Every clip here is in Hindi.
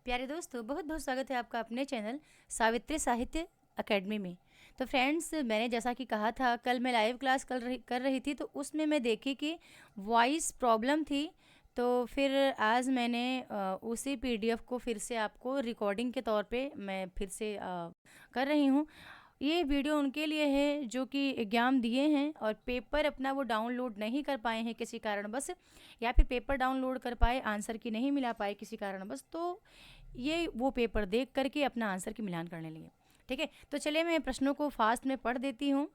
प्यारे दोस्तों, बहुत बहुत स्वागत है आपका अपने चैनल सावित्री साहित्य अकेडमी में। तो फ्रेंड्स, मैंने जैसा कि कहा था, कल मैं लाइव क्लास कर रही थी, तो उसमें मैं देखी कि वॉइस प्रॉब्लम थी। तो फिर आज मैंने उसी पीडीएफ को फिर से आपको रिकॉर्डिंग के तौर पे मैं फिर से कर रही हूँ। ये वीडियो उनके लिए है जो कि एग्ज़ाम दिए हैं और पेपर अपना वो डाउनलोड नहीं कर पाए हैं किसी कारणवश, या फिर पेपर डाउनलोड कर पाए, आंसर की नहीं मिला पाए किसी कारणवश। तो ये वो पेपर देख करके अपना आंसर की मिलान करने लगे। ठीक है, तो चलिए मैं प्रश्नों को फास्ट में पढ़ देती हूँ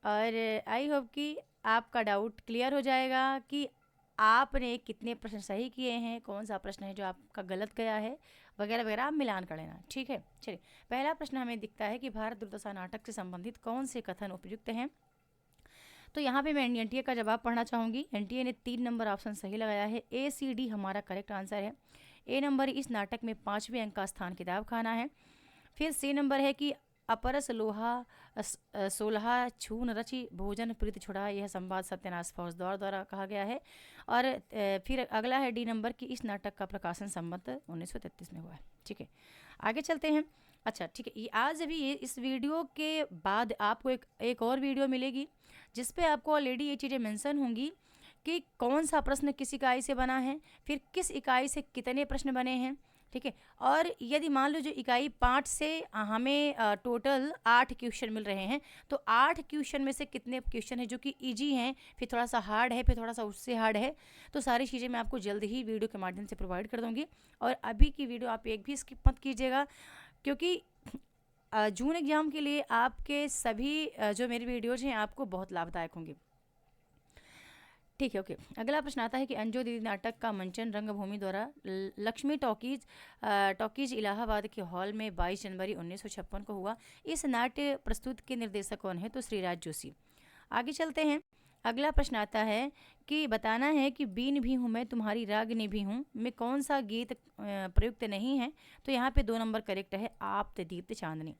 और आई होप कि आपका डाउट क्लियर हो जाएगा कि आपने कितने प्रश्न सही किए हैं, कौन सा प्रश्न है जो आपका गलत गया है, वगैरह वगैरह। आप मिलान कर लेना। ठीक है, चलिए पहला प्रश्न हमें दिखता है कि भारत दुर्दशा नाटक से संबंधित कौन से कथन उपयुक्त हैं। तो यहाँ पे मैं एनटीए का जवाब पढ़ना चाहूँगी। एनटीए ने 3 नंबर ऑप्शन सही लगाया है। ACD हमारा करेक्ट आंसर है। ए नंबर, इस नाटक में 5वें अंक का स्थान किताब खाना है। फिर सी नंबर है कि अपरस लोहा सोलहा छून रचि भोजन प्रीति छुड़ा, यह संवाद सत्यनाश फौजदार द्वारा कहा गया है। और फिर अगला है डी नंबर की इस नाटक का प्रकाशन संबंध 1933 में हुआ है। ठीक है, आगे चलते हैं। अच्छा ठीक है, ये आज अभी इस वीडियो के बाद आपको एक और वीडियो मिलेगी जिस पे आपको ऑलरेडी ये चीज़ें मेंशन होंगी कि कौन सा प्रश्न किस इकाई से बना है, फिर किस इकाई से कितने प्रश्न बने हैं। ठीक है, और यदि मान लो जो इकाई 5 से हमें टोटल 8 क्वेश्चन मिल रहे हैं, तो 8 क्वेश्चन में से कितने क्वेश्चन है जो कि इजी हैं, फिर थोड़ा सा हार्ड है, फिर थोड़ा सा उससे हार्ड है। तो सारी चीज़ें मैं आपको जल्द ही वीडियो के माध्यम से प्रोवाइड कर दूँगी। और अभी की वीडियो आप एक भी स्किप मत कीजिएगा, क्योंकि जून एग्ज़ाम के लिए आपके सभी जो मेरी वीडियोज़ हैं आपको बहुत लाभदायक होंगी। ठीक है, ओके। अगला प्रश्न आता है कि अंजू दीदी नाटक का मंचन रंगभूमि द्वारा लक्ष्मी टॉकीज इलाहाबाद के हॉल में 22 जनवरी 1956 को हुआ। इस नाट्य प्रस्तुत के निर्देशक कौन है? तो श्रीराज जोशी। आगे चलते हैं। अगला प्रश्न आता है कि बताना है कि बीन भी हूँ मैं तुम्हारी रागनी भी हूँ में कौन सा गीत प्रयुक्त नहीं है? तो यहाँ पे 2 नंबर करेक्ट है, आप दीप्त चांदनी।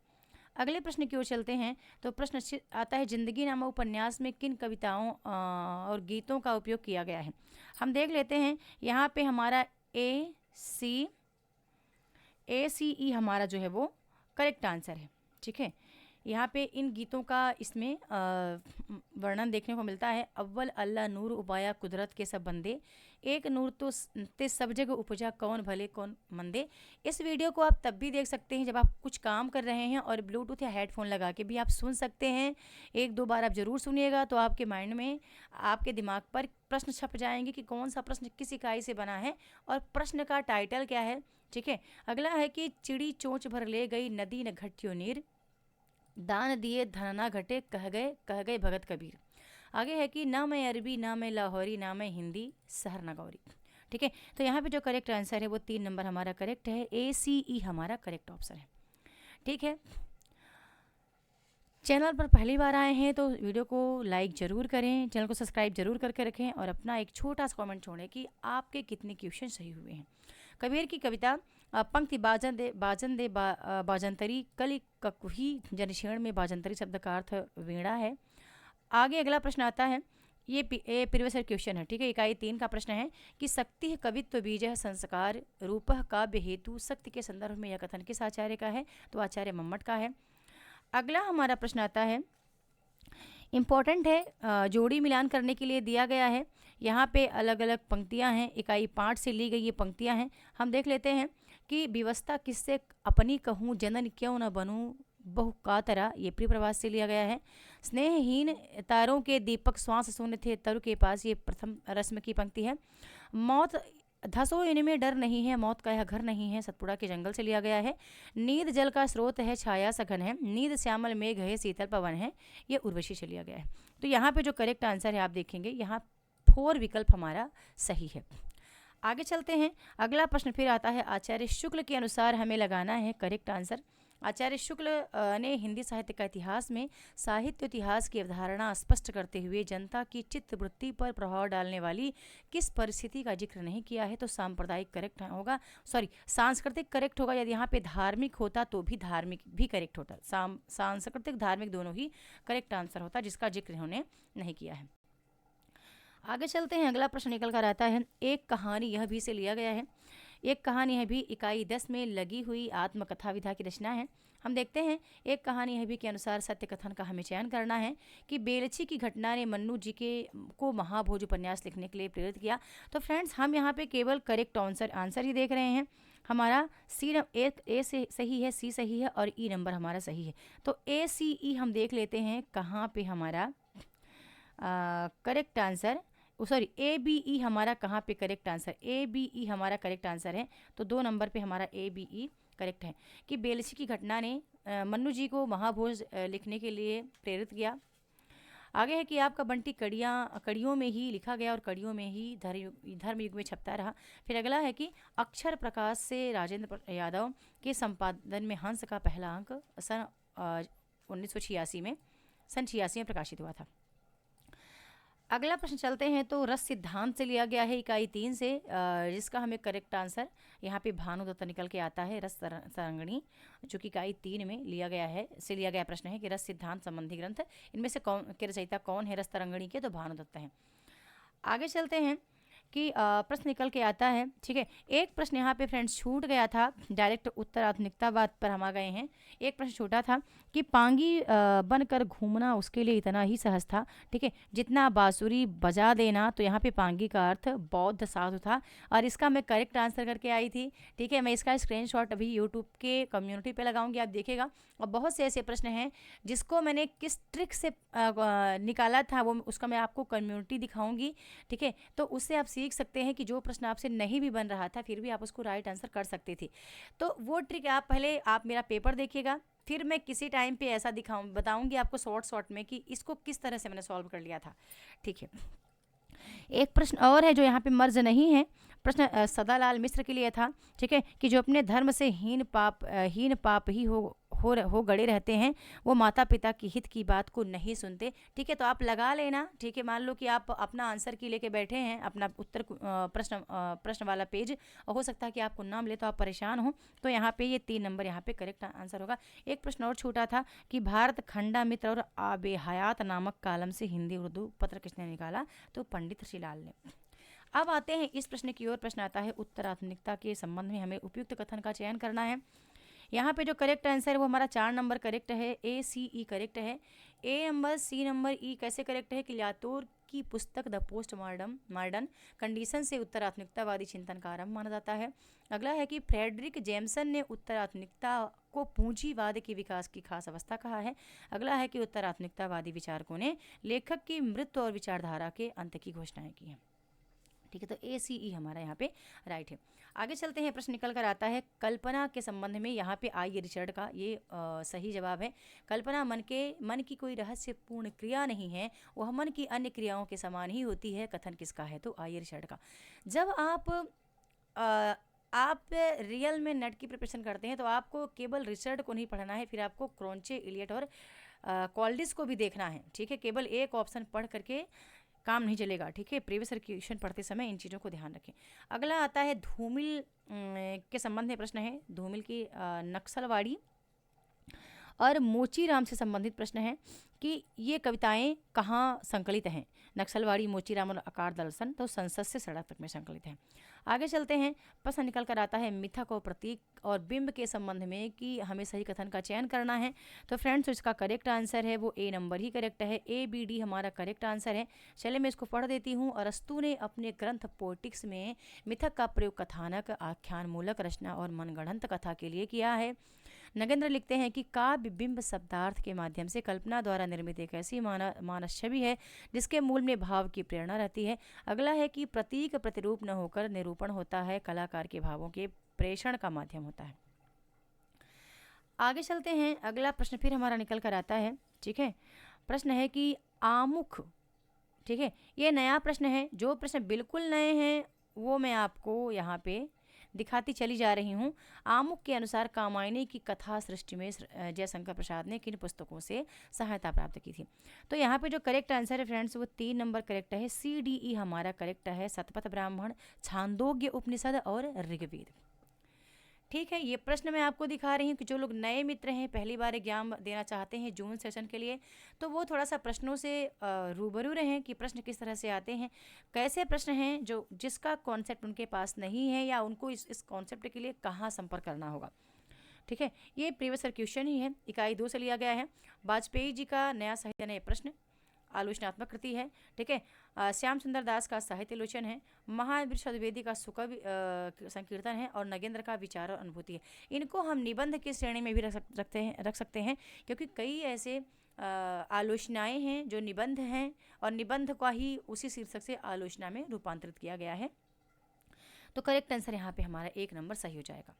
अगले प्रश्न की ओर चलते हैं। तो प्रश्न आता है जिंदगी नामक उपन्यास में किन कविताओं और गीतों का उपयोग किया गया है? हम देख लेते हैं। यहाँ पे हमारा ACE हमारा जो है वो करेक्ट आंसर है। ठीक है, यहाँ पे इन गीतों का इसमें वर्णन देखने को मिलता है। अव्वल अल्लाह नूर उबाया कुदरत के सब बंदे, एक नूर तो ते सब जगह उपजा कौन भले कौन मंदे। इस वीडियो को आप तब भी देख सकते हैं जब आप कुछ काम कर रहे हैं और ब्लूटूथ या हेडफोन लगा के भी आप सुन सकते हैं। 1-2 बार आप ज़रूर सुनिएगा, तो आपके माइंड में, आपके दिमाग पर प्रश्न छप जाएंगे कि कौन सा प्रश्न किस इकाई से बना है और प्रश्न का टाइटल क्या है। ठीक है, अगला है कि चिड़ी चोंच भर ले गई नदी न घटियो नीर, दान दिए धन ना घटे कह गए भगत कबीर। आगे है कि ना मैं अरबी ना मैं लाहौरी ना मैं हिंदी सहर नगौरी। ठीक है, तो यहाँ पे जो करेक्ट आंसर है वो 3 नंबर हमारा करेक्ट है। ACE हमारा करेक्ट ऑप्शन है। ठीक है, चैनल पर पहली बार आए हैं तो वीडियो को लाइक ज़रूर करें, चैनल को सब्सक्राइब जरूर करके रखें और अपना एक छोटा सा कमेंट छोड़ें कि आपके कितने क्वेश्चन सही हुए हैं। कबीर की कविता पंक्ति बाजंतरी कलि ककुही जनशेण में बाजंतरी शब्द का अर्थ वीणा है। आगे अगला प्रश्न आता है, ये प्रीवियस क्वेश्चन है। ठीक है, इकाई 3 का प्रश्न है कि शक्ति है कवित्व बीज है संस्कार रूपः काव्य हेतु, शक्ति के संदर्भ में यह कथन किस आचार्य का है? तो आचार्य मम्मट का है। अगला हमारा प्रश्न आता है, इम्पॉर्टेंट है, जोड़ी मिलान करने के लिए दिया गया है। यहाँ पे अलग अलग पंक्तियाँ हैं, इकाई 5 से ली गई ये पंक्तियाँ हैं। हम देख लेते हैं कि व्यवस्था किससे अपनी कहूँ जनन क्यों न बनूँ बहु कातरा, ये प्रिय प्रवास से लिया गया है। स्नेहहीन तारों के दीपक श्वास शून्य थे तरु के पास, ये प्रथम रस्म की पंक्ति है। मौत धसो इनमें डर नहीं है, मौत का यह घर नहीं है, सतपुड़ा के जंगल से लिया गया है। नींद जल का स्रोत है, छाया सघन है, नींद श्यामल मेघ है, शीतल पवन है, ये उर्वशी से लिया गया है। तो यहाँ पे जो करेक्ट आंसर है आप देखेंगे, यहाँ 4 विकल्प हमारा सही है। आगे चलते हैं। अगला प्रश्न फिर आता है, आचार्य शुक्ल के अनुसार हमें लगाना है करेक्ट आंसर। आचार्य शुक्ल ने हिंदी साहित्य का इतिहास में साहित्य इतिहास की अवधारणा स्पष्ट करते हुए जनता की चित्तवृत्ति पर प्रभाव डालने वाली किस परिस्थिति का जिक्र नहीं किया है? तो सांप्रदायिक करेक्ट होगा, सॉरी सांस्कृतिक करेक्ट होगा। यदि यहाँ पे धार्मिक होता तो भी धार्मिक भी करेक्ट होता, सांस्कृतिक धार्मिक दोनों ही करेक्ट आंसर होता, जिसका जिक्र उन्होंने नहीं किया है। आगे चलते हैं। अगला प्रश्न निकल कर आता है, एक कहानी यह भी से लिया गया है। एक कहानी है भी इकाई 10 में लगी हुई आत्मकथा विधा की रचना है। हम देखते हैं, एक कहानी है भी के अनुसार सत्य कथन का हमें चयन करना है कि बेलछी की घटना ने मन्नू जी के को महाभोज उपन्यास लिखने के लिए प्रेरित किया। तो फ्रेंड्स, हम यहाँ पे केवल करेक्ट आंसर ही देख रहे हैं। हमारा एक ए से सही है, सी सही है और ई नंबर हमारा सही है। तो ए सी ई हम देख लेते हैं कहाँ पे हमारा correct answer, sorry A B E हमारा कहाँ पे correct answer, A B E हमारा करेक्ट आंसर है। तो 2 नंबर पे हमारा ए बी ई करेक्ट है कि बेलछी की घटना ने मन्नू जी को महाभोज लिखने के लिए प्रेरित किया। आगे है कि आपका बंटी कड़ियों में ही लिखा गया और कड़ियों में ही धर्म युग में छपता रहा। फिर अगला है कि अक्षर प्रकाश से राजेंद्र यादव के संपादन में हंस का पहला अंक सन 1986 में प्रकाशित हुआ था। अगला प्रश्न चलते हैं तो रस सिद्धांत से लिया गया है इकाई 3 से, जिसका हमें करेक्ट आंसर यहाँ पे भानुदत्त निकल के आता है। रस तरंगिणी जो कि इकाई 3 में लिया गया प्रश्न है कि रस सिद्धांत संबंधी ग्रंथ इनमें से कौन के रचयिता कौन है रस तरंगिणी के, तो भानुदत्त हैं। आगे चलते हैं कि प्रश्न निकल के आता है, ठीक है। एक प्रश्न यहाँ पे फ्रेंड्स छूट गया था, डायरेक्ट उत्तर आधुनिकतावाद पर हम आ गए हैं। एक प्रश्न छूटा था कि पांगी बनकर घूमना उसके लिए इतना ही सहज था, ठीक है, जितना बांसुरी बजा देना। तो यहाँ पे पांगी का अर्थ बौद्ध साधु था और इसका मैं करेक्ट आंसर करके आई थी, ठीक है। मैं इसका स्क्रीनशॉट अभी यूट्यूब के कम्युनिटी पे लगाऊंगी, आप देखिएगा। और बहुत से ऐसे प्रश्न हैं जिसको मैंने किस ट्रिक से निकाला था, वो उसका मैं आपको कम्युनिटी दिखाऊंगी, ठीक है। तो उससे आप सीख सकते हैं कि जो प्रश्न आपसे नहीं भी बन रहा था फिर भी आप उसको राइट आंसर कर सकते थे। तो वो ट्रिक आप मेरा पेपर देखिएगा, फिर मैं किसी टाइम पे ऐसा बताऊंगी आपको शॉर्ट में कि इसको किस तरह से मैंने सॉल्व कर लिया था, ठीक है। एक प्रश्न और है जो यहाँ पे मर्ज नहीं है। प्रश्न सदालाल मिश्र के लिए था, ठीक है, कि जो अपने धर्म से हीन पाप ही हो गड़े रहते हैं, वो माता पिता की हित की बात को नहीं सुनते, ठीक है। तो आप लगा लेना, ठीक है। मान लो कि आप अपना आंसर की लेके बैठे हैं, अपना उत्तर प्रश्न वाला पेज, और हो सकता है कि आपको नाम ले तो आप परेशान हो, तो यहाँ पे ये 3 नंबर यहाँ पे करेक्ट आंसर होगा। एक प्रश्न और छूटा था कि भारत खंडा मित्र और आबे हयात नामक कालम से हिंदी उर्दू पत्र किसने निकाला, तो पंडित श्रीलाल ने। अब आते हैं इस प्रश्न की ओर। प्रश्न आता है उत्तर आधुनिकता के संबंध में हमें उपयुक्त कथन का चयन करना है। यहाँ पे जो करेक्ट आंसर है वो हमारा 4 नंबर करेक्ट है, ए सी ई करेक्ट है। ए नंबर, सी नंबर, ई कैसे करेक्ट है कि लातूर की पुस्तक द पोस्ट मॉडर्न कंडीशन से उत्तर आधुनिकतावादी चिंतन का आरंभ माना जाता है। अगला है कि फ्रेडरिक जेम्सन ने उत्तर आधुनिकता को पूंजीवाद के विकास की खास अवस्था कहा है। अगला है कि उत्तर आधुनिकतावादी विचारकों ने लेखक की मृत्यु और विचारधारा के अंत की घोषणाएं की हैं, ठीक है। तो ए सी ई हमारा यहाँ पे राइट है। आगे चलते हैं, प्रश्न निकल कर आता है कल्पना के संबंध में। यहाँ पे आई रिचर्ड का ये सही जवाब है। कल्पना मन की कोई रहस्यपूर्ण क्रिया नहीं है, वह मन की अन्य क्रियाओं के समान ही होती है। कथन किसका है, तो आई रिचर्ड का। जब आप रियल में नेट की प्रिपरेशन करते हैं तो आपको केवल रिचर्ड को नहीं पढ़ना है, फिर आपको क्रोंचे, इलियट और कॉल्डिस को भी देखना है, ठीक है। केवल एक ऑप्शन पढ़ करके काम नहीं चलेगा, ठीक है। प्रीवियस क्वेश्चन पढ़ते समय इन चीज़ों को ध्यान रखें। अगला आता है धूमिल के संबंध में प्रश्न है। धूमिल की नक्सलवाड़ी और मोचीराम से संबंधित प्रश्न है कि ये कविताएं कहाँ संकलित हैं। नक्सलवाड़ी, मोचीराम और आकार दर्शन तो संसद से सड़क तक में संकलित हैं। आगे चलते हैं, प्रश्न निकल कर आता है मिथक और प्रतीक और बिंब के संबंध में कि हमें सही कथन का चयन करना है। तो फ्रेंड्स, इसका करेक्ट आंसर है वो ए नंबर ही करेक्ट है। ए बी डी हमारा करेक्ट आंसर है। चलिए मैं इसको पढ़ देती हूँ। अरस्तु ने अपने ग्रंथ पोएटिक्स में मिथक का प्रयोग कथानक, आख्यान मूलक रचना और मनगढ़ंत कथा के लिए किया है। नगेंद्र लिखते हैं कि काव्य बिंब शब्दार्थ के माध्यम से कल्पना द्वारा निर्मित एक ऐसी मानस छवि है जिसके मूल में भाव की प्रेरणा रहती है। अगला है कि प्रतीक प्रतिरूप न होकर निरूपण होता है, कलाकार के भावों के प्रेषण का माध्यम होता है। आगे चलते हैं, अगला प्रश्न फिर हमारा निकल कर आता है, ठीक है। प्रश्न है कि आमुख, ठीक है, ये नया प्रश्न है। जो प्रश्न बिल्कुल नए हैं वो मैं आपको यहाँ पे दिखाती चली जा रही हूँ। आमुख के अनुसार कामायनी की कथा सृष्टि में जयशंकर प्रसाद ने किन पुस्तकों से सहायता प्राप्त की थी। तो यहाँ पे जो करेक्ट आंसर है फ्रेंड्स वो 3 नंबर करेक्ट है। सी डी ई हमारा करेक्ट है। शतपथ ब्राह्मण, छांदोग्य उपनिषद और ऋग्वेद, ठीक है, ये प्रश्न मैं आपको दिखा रही हूँ कि जो लोग नए मित्र हैं, पहली बार एग्जाम देना चाहते हैं जून सेशन के लिए, तो वो थोड़ा सा प्रश्नों से रूबरू रहें कि प्रश्न किस तरह से आते हैं, कैसे प्रश्न हैं जो जिसका कॉन्सेप्ट उनके पास नहीं है, या उनको इस कॉन्सेप्ट के लिए कहाँ संपर्क करना होगा। ठीक है, ये प्रीवियस ईयर क्वेश्चन ही है, इकाई 2 से लिया गया है। वाजपेयी जी का नया साहित्य नए प्रश्न आलोचनात्मक कृति है। ठीक है, श्याम सुंदर दास का साहित्य लोचन है। महावीर द्विवेदी का सुकवि संकीर्तन है, और नगेंद्र का विचार और अनुभूति है। इनको हम निबंध की श्रेणी में भी रख सकते हैं, क्योंकि कई ऐसे आलोचनाएं हैं जो निबंध हैं, और निबंध का ही उसी शीर्षक से आलोचना में रूपांतरित किया गया है। तो करेक्ट आंसर यहाँ पे हमारा 1 नंबर सही हो जाएगा।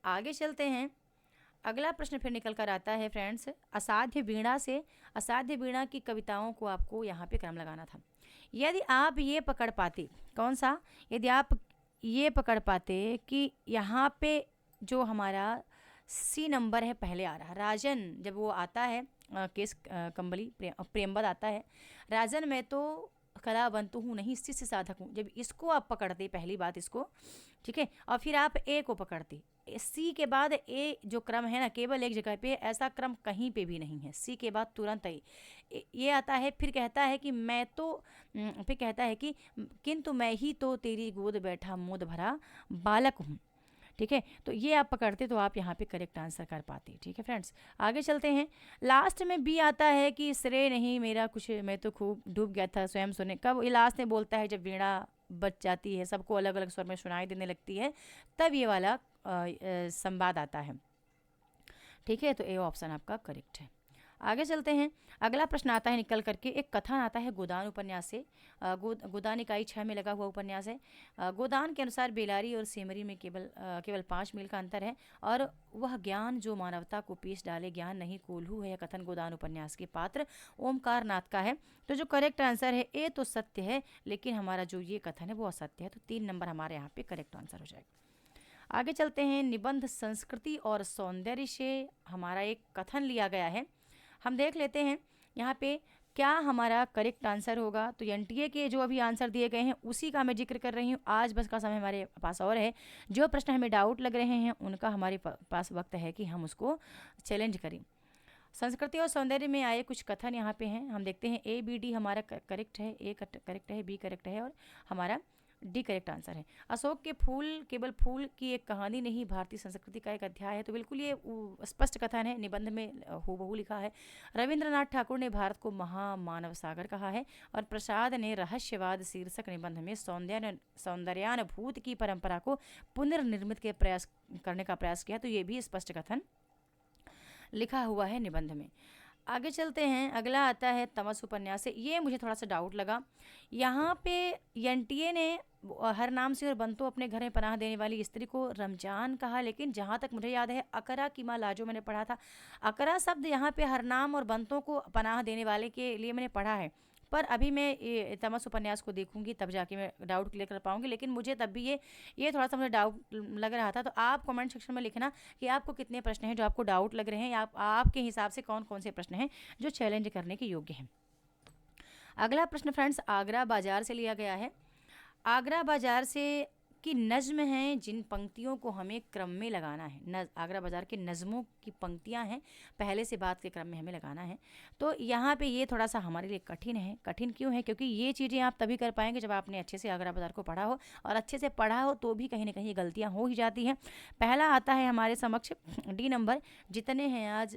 आगे चलते हैं, अगला प्रश्न फिर निकल कर आता है फ्रेंड्स, असाध्य वीणा से। असाध्य वीणा की कविताओं को आपको यहाँ पे क्रम लगाना था। यदि आप ये पकड़ पाते, कौन सा, यदि आप ये पकड़ पाते कि यहाँ पे जो हमारा सी नंबर है पहले आ रहा, राजन, जब वो आता है केस कंबली प्रेमबद आता है, राजन मैं तो कलावंतु हूँ नहीं शिष्य साधक हूँ, जब इसको आप पकड़ते पहली बात इसको, ठीक है, और फिर आप ए को पकड़ते, सी के बाद ए जो क्रम है ना, केवल एक जगह पे, ऐसा क्रम कहीं पे भी नहीं है। सी के बाद तुरंत ये आता है, फिर कहता है कि मैं तो, फिर कहता है कि किंतु मैं ही तो तेरी गोद बैठा मोद भरा बालक हूँ। ठीक है, तो ये आप पकड़ते तो आप यहाँ पे करेक्ट आंसर कर पाते। ठीक है फ्रेंड्स, आगे चलते हैं। लास्ट में बी आता है कि श्रेय नहीं मेरा कुछ, मैं तो खूब डूब गया था स्वयं सुने। कब ये लास्ट में बोलता है, जब वीणा बच जाती है, सबको अलग अलग स्वर में सुनाई देने लगती है, तब ये वाला संवाद आता है। ठीक है, तो ए ऑप्शन आपका करेक्ट है। आगे चलते हैं, अगला प्रश्न आता है निकल करके, एक कथन आता है गोदान उपन्यास से। गोदान इकाई 6 में लगा हुआ उपन्यास है। गोदान के अनुसार बेलारी और सेमरी में केवल 5 मील का अंतर है, और वह ज्ञान जो मानवता को पीस डाले ज्ञान नहीं कोल्हू है। यह कथन गोदान उपन्यास के पात्र ओमकार नाथ का है। तो जो करेक्ट आंसर है ए तो सत्य है, लेकिन हमारा जो ये कथन है वो असत्य है। तो 3 नंबर हमारे यहाँ पे करेक्ट आंसर हो जाएगा। आगे चलते हैं, निबंध संस्कृति और सौंदर्य से हमारा एक कथन लिया गया है, हम देख लेते हैं यहाँ पे क्या हमारा करेक्ट आंसर होगा। तो एनटीए के जो अभी आंसर दिए गए हैं उसी का मैं जिक्र कर रही हूँ। आज बस का समय हमारे पास और है, जो प्रश्न हमें डाउट लग रहे हैं उनका हमारे पास वक्त है कि हम उसको चैलेंज करें। संस्कृति और सौंदर्य में आए कुछ कथन यहाँ पे हैं, हम देखते हैं। ए बी डी हमारा करेक्ट है, ए करेक्ट है, बी करेक्ट है, और हमारा डी करेक्ट आंसर है। अशोक के फूल केवल फूल की एक कहानी नहीं, भारतीय संस्कृति का एक अध्याय है। तो बिल्कुल ये स्पष्ट कथन है, निबंध में हूबहू लिखा है। रविंद्रनाथ ठाकुर ने भारत को महामानव सागर कहा है, और प्रसाद ने रहस्यवाद शीर्षक निबंध में सौंदर्यानुभूति की परंपरा को पुनर्निर्मित के प्रयास करने का प्रयास किया। तो ये भी स्पष्ट कथन लिखा हुआ है निबंध में। आगे चलते हैं, अगला आता है तमस उपन्यास से। ये मुझे थोड़ा सा डाउट लगा, यहाँ पे एनटीए ने हर नाम से और बंतो अपने घर में पनाह देने वाली स्त्री को रमजान कहा, लेकिन जहाँ तक मुझे याद है अकरा की माँ लाजो मैंने पढ़ा था, अकरा शब्द यहाँ पे हर नाम और बंतों को पनाह देने वाले के लिए मैंने पढ़ा है। पर अभी मैं ये तमस उपन्यास को देखूंगी तब जाके मैं डाउट क्लियर कर पाऊंगी, लेकिन मुझे तब भी ये थोड़ा सा मुझे डाउट लग रहा था। तो आप कमेंट सेक्शन में लिखना कि आपको कितने प्रश्न हैं जो आपको डाउट लग रहे हैं, या आपके हिसाब से कौन कौन से प्रश्न हैं जो चैलेंज करने के योग्य हैं। अगला प्रश्न फ्रेंड्स आगरा बाजार से लिया गया है। आगरा बाजार से की नज़्म हैं जिन पंक्तियों को हमें क्रम में लगाना है। आगरा बाजार के नज़मों की पंक्तियां हैं, पहले से बात के क्रम में हमें लगाना है। तो यहाँ पे ये थोड़ा सा हमारे लिए कठिन है। कठिन क्यों है? क्योंकि ये चीज़ें आप तभी कर पाएंगे जब आपने अच्छे से आगरा बाजार को पढ़ा हो, और अच्छे से पढ़ा हो तो भी कहीं ना कहीं गलतियाँ हो ही जाती हैं। पहला आता है हमारे समक्ष डी नंबर, जितने हैं आज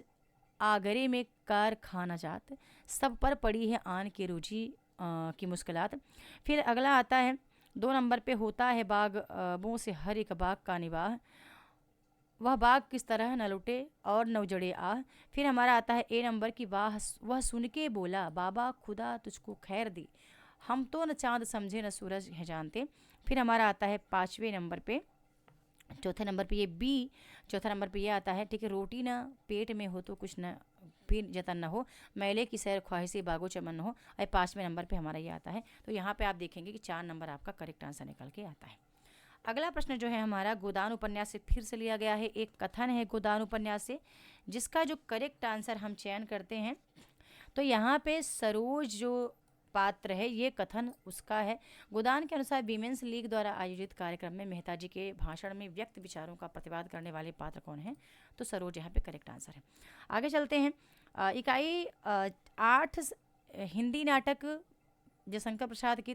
आगरे में कारखाना जात, सब पर पड़ी है आन के रोजी की मुश्किलात। फिर अगला आता है 2 नंबर पे, होता है बागों से हर एक बाग का निवाह, वह बाग किस तरह न लुटे और न उजड़े आह। फिर हमारा आता है ए नंबर की, वह सुन के बोला बाबा खुदा तुझको खैर दे, हम तो न चांद समझे न सूरज है जानते। फिर हमारा आता है 5वें नंबर पे, चौथे नंबर पे ये बी, चौथा नंबर पे ये आता है, ठीक है, रोटी ना पेट में हो तो कुछ न फिर जतन न हो, मैले की सैर ख्वाहिशें बागो चमन न हो। और 5वें नंबर पे हमारा ये आता है। तो यहाँ पे आप देखेंगे कि 4 नंबर आपका करेक्ट आंसर निकल के आता है। अगला प्रश्न जो है हमारा गोदान उपन्यास से फिर से लिया गया है। एक कथन है गोदान उपन्यास से, जिसका जो करेक्ट आंसर हम चयन करते हैं। तो यहाँ पे सरोज जो पात्र है, ये कथन उसका है। गोदान के अनुसार वीमेंस लीग द्वारा आयोजित कार्यक्रम में मेहता जी के भाषण में व्यक्त विचारों का प्रतिवाद करने वाले पात्र कौन है? तो सरोज यहाँ पे करेक्ट आंसर है। आगे चलते हैं। इकाई 8 हिंदी नाटक जयशंकर प्रसाद की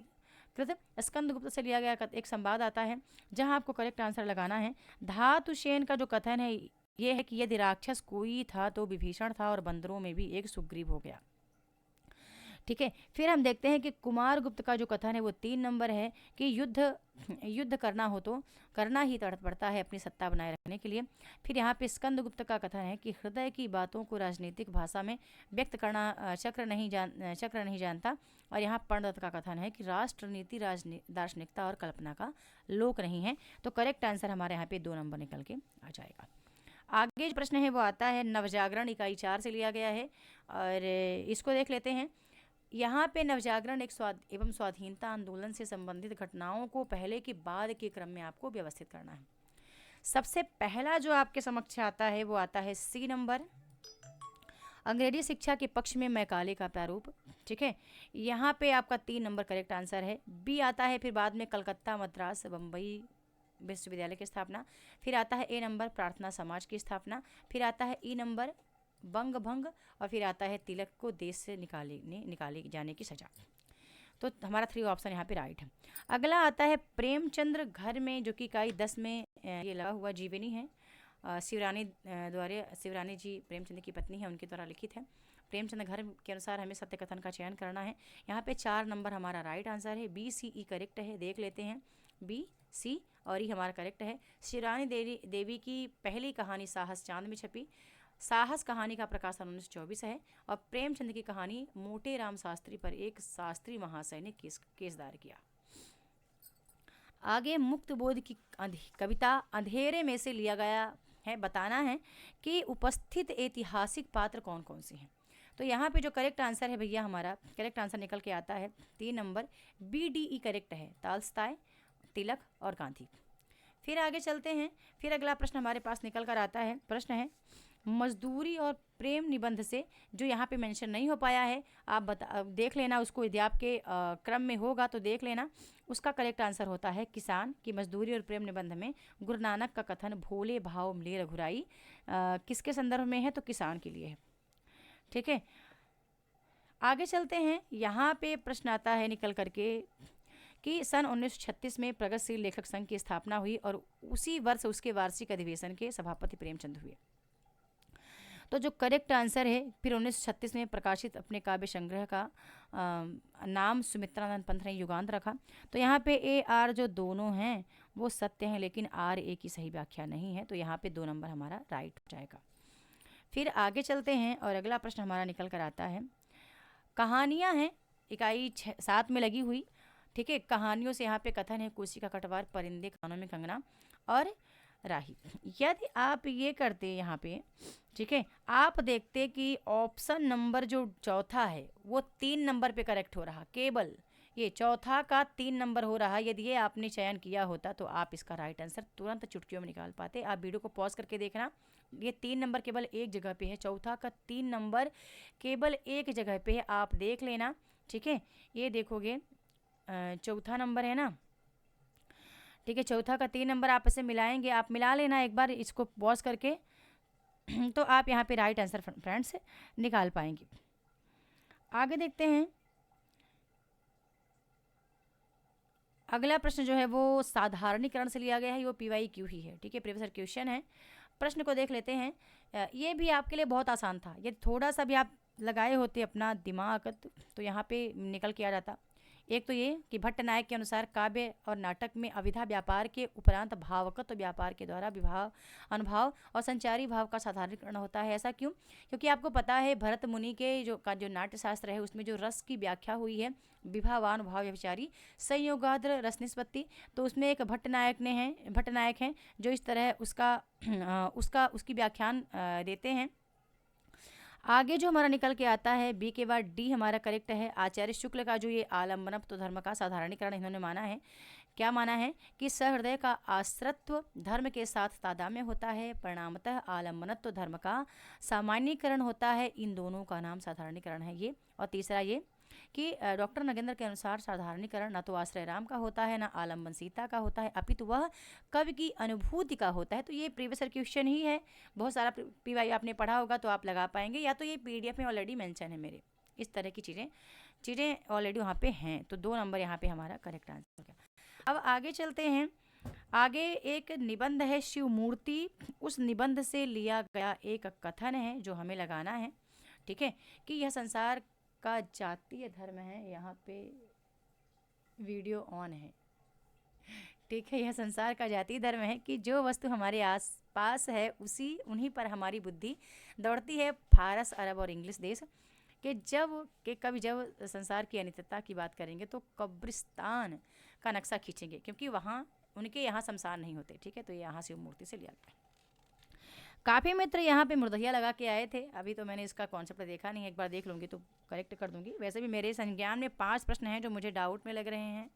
कृत स्कंदगुप्त से लिया गया एक संवाद आता है, जहां आपको करेक्ट आंसर लगाना है। धातुसेन का जो कथन है ये है कि यदि राक्षस कोई था तो विभीषण था और बंदरों में भी एक सुग्रीव हो गया। ठीक है, फिर हम देखते हैं कि कुमार गुप्त का जो कथन है वो 3 नंबर है कि युद्ध करना हो तो करना ही पड़ता है अपनी सत्ता बनाए रखने के लिए। फिर यहाँ पे स्कंद गुप्त का कथन है कि हृदय की बातों को राजनीतिक भाषा में व्यक्त करना चक्र नहीं जानता। और यहाँ पंडित का कथन है कि राष्ट्र नीति दार्शनिकता और कल्पना का लोक नहीं है। तो करेक्ट आंसर हमारे यहाँ पे 2 नंबर निकल के आ जाएगा। आगे जो प्रश्न है वो आता है नवजागरण, इकाई 4 से लिया गया है और इसको देख लेते हैं। यहाँ पे नवजागरण एक एवं स्वाधीनता आंदोलन से संबंधित घटनाओं को पहले की बाद के क्रम में आपको व्यवस्थित करना है। सबसे पहला जो आपके समक्ष आता है वो आता है सी नंबर, अंग्रेजी शिक्षा के पक्ष में मैकाले का प्रारूप। ठीक है, यहाँ पे आपका 3 नंबर करेक्ट आंसर है। बी आता है फिर बाद में कलकत्ता, मद्रास, बम्बई विश्वविद्यालय की स्थापना। फिर आता है ए नंबर प्रार्थना समाज की स्थापना। फिर आता है ई नंबर बंग भंग और फिर आता है तिलक को देश से निकाले जाने की सजा। तो हमारा 3 ऑप्शन यहाँ पे राइट है। अगला आता है प्रेमचंद्र घर में, जो कि इकाई 10 में ये लगा हुआ जीवनी है। शिवरानी जी प्रेमचंद की पत्नी है, उनके द्वारा लिखित है। प्रेमचंद घर के अनुसार हमें सत्य कथन का चयन करना है। यहाँ पे 4 नंबर हमारा राइट आंसर है। बी सी ई करेक्ट है, देख लेते हैं। बी सी और ई हमारा करेक्ट है। शिवरानी देवी की पहली कहानी साहस चांद में छपी। साहस कहानी का प्रकाशन 1924 है और प्रेमचंद की कहानी मोटे राम शास्त्री पर एक शास्त्री महाशय ने केस दायर किया। आगे मुक्त बोध की कविता अंधेरे में से लिया गया है। बताना है कि उपस्थित ऐतिहासिक पात्र कौन कौन से हैं। तो यहाँ पे जो करेक्ट आंसर है भैया, हमारा करेक्ट आंसर निकल के आता है 3 नंबर बी डी ई करेक्ट है, तालस्ताय, तिलक और गांधी। फिर आगे चलते हैं। फिर अगला प्रश्न हमारे पास निकल कर आता है। प्रश्न है मजदूरी और प्रेम निबंध से, जो यहाँ पे मेंशन नहीं हो पाया है, आप देख लेना उसको, यदि आपके क्रम में होगा तो देख लेना। उसका करेक्ट आंसर होता है किसान की मजदूरी और प्रेम निबंध में गुरु नानक का कथन भोले भाव मिले रघुराई किसके संदर्भ में है? तो किसान के लिए है। ठीक है, आगे चलते हैं। यहाँ पे प्रश्न आता है निकल करके कि सन 1936 में प्रगतिशील लेखक संघ की स्थापना हुई और उसी वर्ष उसके वार्षिक अधिवेशन के सभापति प्रेमचंद हुए। तो जो करेक्ट आंसर है, फिर 1936 में प्रकाशित अपने काव्य संग्रह का नाम सुमित्रानंद पंत ने युगांत रखा। तो यहाँ पे ए आर जो दोनों हैं वो सत्य हैं, लेकिन आर ए की सही व्याख्या नहीं है। तो यहाँ पे 2 नंबर हमारा राइट हो जाएगा। फिर आगे चलते हैं और अगला प्रश्न हमारा निकल कर आता है। कहानियाँ हैं इकाई 7 में लगी हुई। ठीक है, कहानियों से यहाँ पे कथन है कुर्सी का कटवार, परिंदे, कानों में कंगना और राही। यदि आप ये करते यहाँ पे, ठीक है, आप देखते कि ऑप्शन नंबर जो चौथा है वो 3 नंबर पे करेक्ट हो रहा, केवल ये चौथा का 3 नंबर हो रहा। यदि ये आपने चयन किया होता तो आप इसका राइट आंसर तुरंत चुटकियों में निकाल पाते। आप वीडियो को पॉज करके देखना, ये 3 नंबर केवल एक जगह पे है, चौथा का 3 नंबर केवल एक जगह पे है, आप देख लेना। ठीक है, ये देखोगे चौथा नंबर है ना। ठीक है, चौथा का 3 नंबर आप इसे मिलाएंगे, आप मिला लेना एक बार इसको पॉज करके, तो आप यहाँ पे राइट आंसर फ्रेंड्स निकाल पाएंगे। आगे देखते हैं। अगला प्रश्न जो है वो साधारणीकरण से लिया गया है, वो PYQ ही है। ठीक है, प्रीवियस क्वेश्चन है। प्रश्न को देख लेते हैं। ये भी आपके लिए बहुत आसान था, यदि थोड़ा सा भी आप लगाए होते अपना दिमाग तो यहाँ पे निकल के आ जाता। एक तो ये कि भट्ट नायक के अनुसार काव्य और नाटक में अविधा व्यापार के उपरांत भावकत्व व्यापार के द्वारा विभाव, अनुभाव और संचारी भाव का साधारणीकरण होता है। ऐसा क्यों? क्योंकि आपको पता है भरत मुनि के जो नाट्य शास्त्र है उसमें जो रस की व्याख्या हुई है, विभावान भाव व्यभिचारी संयोगाद्र रस निष्पत्ति, तो उसमें एक भट्ट नायक हैं जो इस तरह उसकी व्याख्यान देते हैं। आगे जो हमारा निकल के आता है बी के बाद डी हमारा करेक्ट है। आचार्य शुक्ल का जो ये आलम्बनत्व धर्म का साधारणीकरण इन्होंने माना है, क्या माना है कि सहृदय का आश्रित्व धर्म के साथ तादात्म्य होता है, परिणामतः आलम्बनत्व धर्म का सामान्यीकरण होता है। इन दोनों का नाम साधारणीकरण है ये। और तीसरा ये कि डॉक्टर नगेंद्र के अनुसार साधारणीकरण न तो आश्रय राम का होता है, ना आलम्बन सीता का होता है, अपितु वह कवि की अनुभूति का होता है। तो ये प्रीवियस क्वेश्चन ही है, बहुत सारा पीवाई आपने पढ़ा होगा तो आप लगा पाएंगे, या तो ये पीडीएफ में ऑलरेडी मेंशन है मेरे। इस तरह की चीज़ें ऑलरेडी वहाँ पे हैं, तो 2 नंबर यहाँ पे हमारा करेक्ट आंसर हो गया। अब आगे चलते हैं। आगे एक निबंध है शिव मूर्ति, उस निबंध से लिया गया एक कथन है जो हमें लगाना है, ठीक है, कि यह संसार का जातीय धर्म है। यहाँ पे वीडियो ऑन है, ठीक है। यह संसार का जातीय धर्म है कि जो वस्तु हमारे आस पास है उन्हीं पर हमारी बुद्धि दौड़ती है। फारस, अरब और इंग्लिश देश के कभी जब संसार की अनित्यता की बात करेंगे तो कब्रिस्तान का नक्शा खींचेंगे, क्योंकि वहाँ उनके यहाँ शमशान नहीं होते, ठीक है। तो ये यहाँ शिव मूर्ति से लिया गया। काफ़ी मित्र यहाँ पे मुर्दहिया लगा के आए थे, अभी तो मैंने इसका कॉन्सेप्ट देखा नहीं, एक बार देख लूँगी तो करेक्ट कर दूँगी। वैसे भी मेरे संज्ञान में 5 प्रश्न हैं जो मुझे डाउट में लग रहे हैं,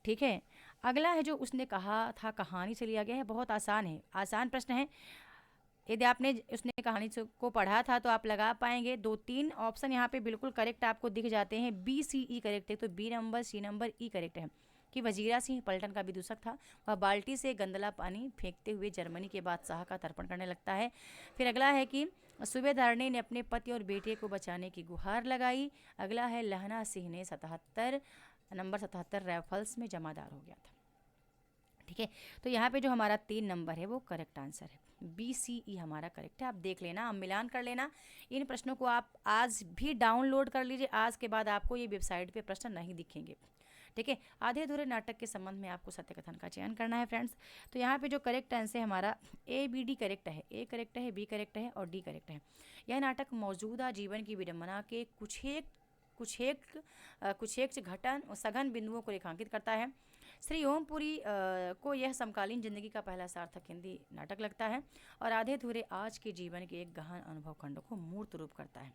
ठीक है। अगला है जो उसने कहा था, कहानी से लिया गया है, बहुत आसान है, आसान प्रश्न है। यदि आपने उसने कहानी को पढ़ा था तो आप लगा पाएंगे। 2-3 ऑप्शन यहाँ पे बिल्कुल करेक्ट आपको दिख जाते हैं। बी सी ई करेक्ट है, तो बी नंबर, सी नंबर, ई करेक्ट है। कि वजीरा सिंह पलटन का विदूषक था, वह बाल्टी से गंदला पानी फेंकते हुए जर्मनी के बादशाह का तर्पण करने लगता है। फिर अगला है कि सूबेदारनी ने अपने पति और बेटे को बचाने की गुहार लगाई। अगला है लहना सिंह ने 77 राइफल्स में जमादार हो गया था, ठीक है। तो यहाँ पे जो हमारा 3 नंबर है वो करेक्ट आंसर है, बी सी ई हमारा करेक्ट है। आप देख लेना, आप मिलान कर लेना। इन प्रश्नों को आप आज भी डाउनलोड कर लीजिए, आज के बाद आपको ये वेबसाइट पे प्रश्न नहीं दिखेंगे, ठीक है। आधे अधूरे नाटक के संबंध में आपको सत्य कथन का चयन करना है फ्रेंड्स। तो यहाँ पे जो करेक्ट आंसर है हमारा ए बी डी करेक्ट है, ए करेक्ट है, बी करेक्ट है और डी करेक्ट है। यह नाटक मौजूदा जीवन की विडंबना के कुछ घटन और सघन बिंदुओं को रेखांकित करता है। श्री ओमपुरी को यह समकालीन जिंदगी का पहला सार्थक हिंदी नाटक लगता है और आधे अधूरे आज के जीवन के एक गहन अनुभव खंड को मूर्त रूप करता है,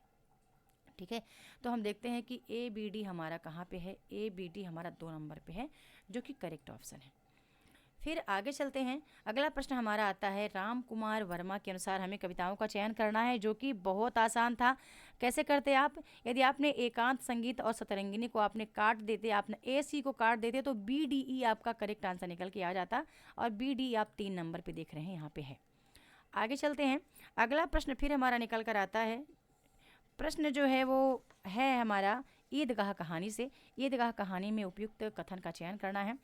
ठीक है। तो हम देखते हैं कि ए बी डी हमारा कहाँ पे है, ए बी डी हमारा 2 नंबर पे है, जो कि करेक्ट ऑप्शन है। फिर आगे चलते हैं। अगला प्रश्न हमारा आता है, राम कुमार वर्मा के अनुसार हमें कविताओं का चयन करना है, जो कि बहुत आसान था। कैसे करते आप? यदि आपने एकांत संगीत और सतरंगिनी को आपने काट देते, आपने ए सी को काट देते, तो बी डी ई आपका करेक्ट आंसर निकल के आ जाता, और बी डी आप 3 नंबर पे देख रहे हैं, यहाँ पे है। आगे चलते हैं। अगला प्रश्न फिर हमारा निकल कर आता है। प्रश्न जो है वो है हमारा ईदगाह कहानी से। ईदगाह कहानी में उपयुक्त कथन का चयन करना है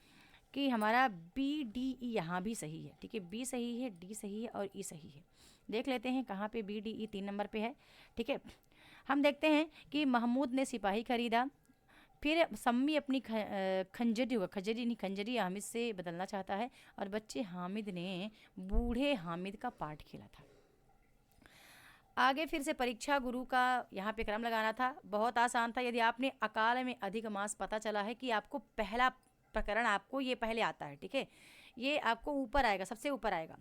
कि हमारा बी डी ई यहाँ भी सही है, ठीक है। बी सही है, डी सही है और ई सही है। देख लेते हैं कहाँ पे बी डी ई 3 नंबर पे है, ठीक है। हम देखते हैं कि महमूद ने सिपाही खरीदा, फिर सम्मी अपनी खंजरी हामिद से बदलना चाहता है, और बच्चे हामिद ने बूढ़े हामिद का पाठ खेला था। आगे फिर से परीक्षा गुरु का यहाँ पे क्रम लगाना था, बहुत आसान था। यदि आपने अकाल में अधिक मास, पता चला है कि आपको पहला प्रकरण आपको ये पहले आता है, ठीक है, ये आपको ऊपर आएगा, सबसे ऊपर आएगा,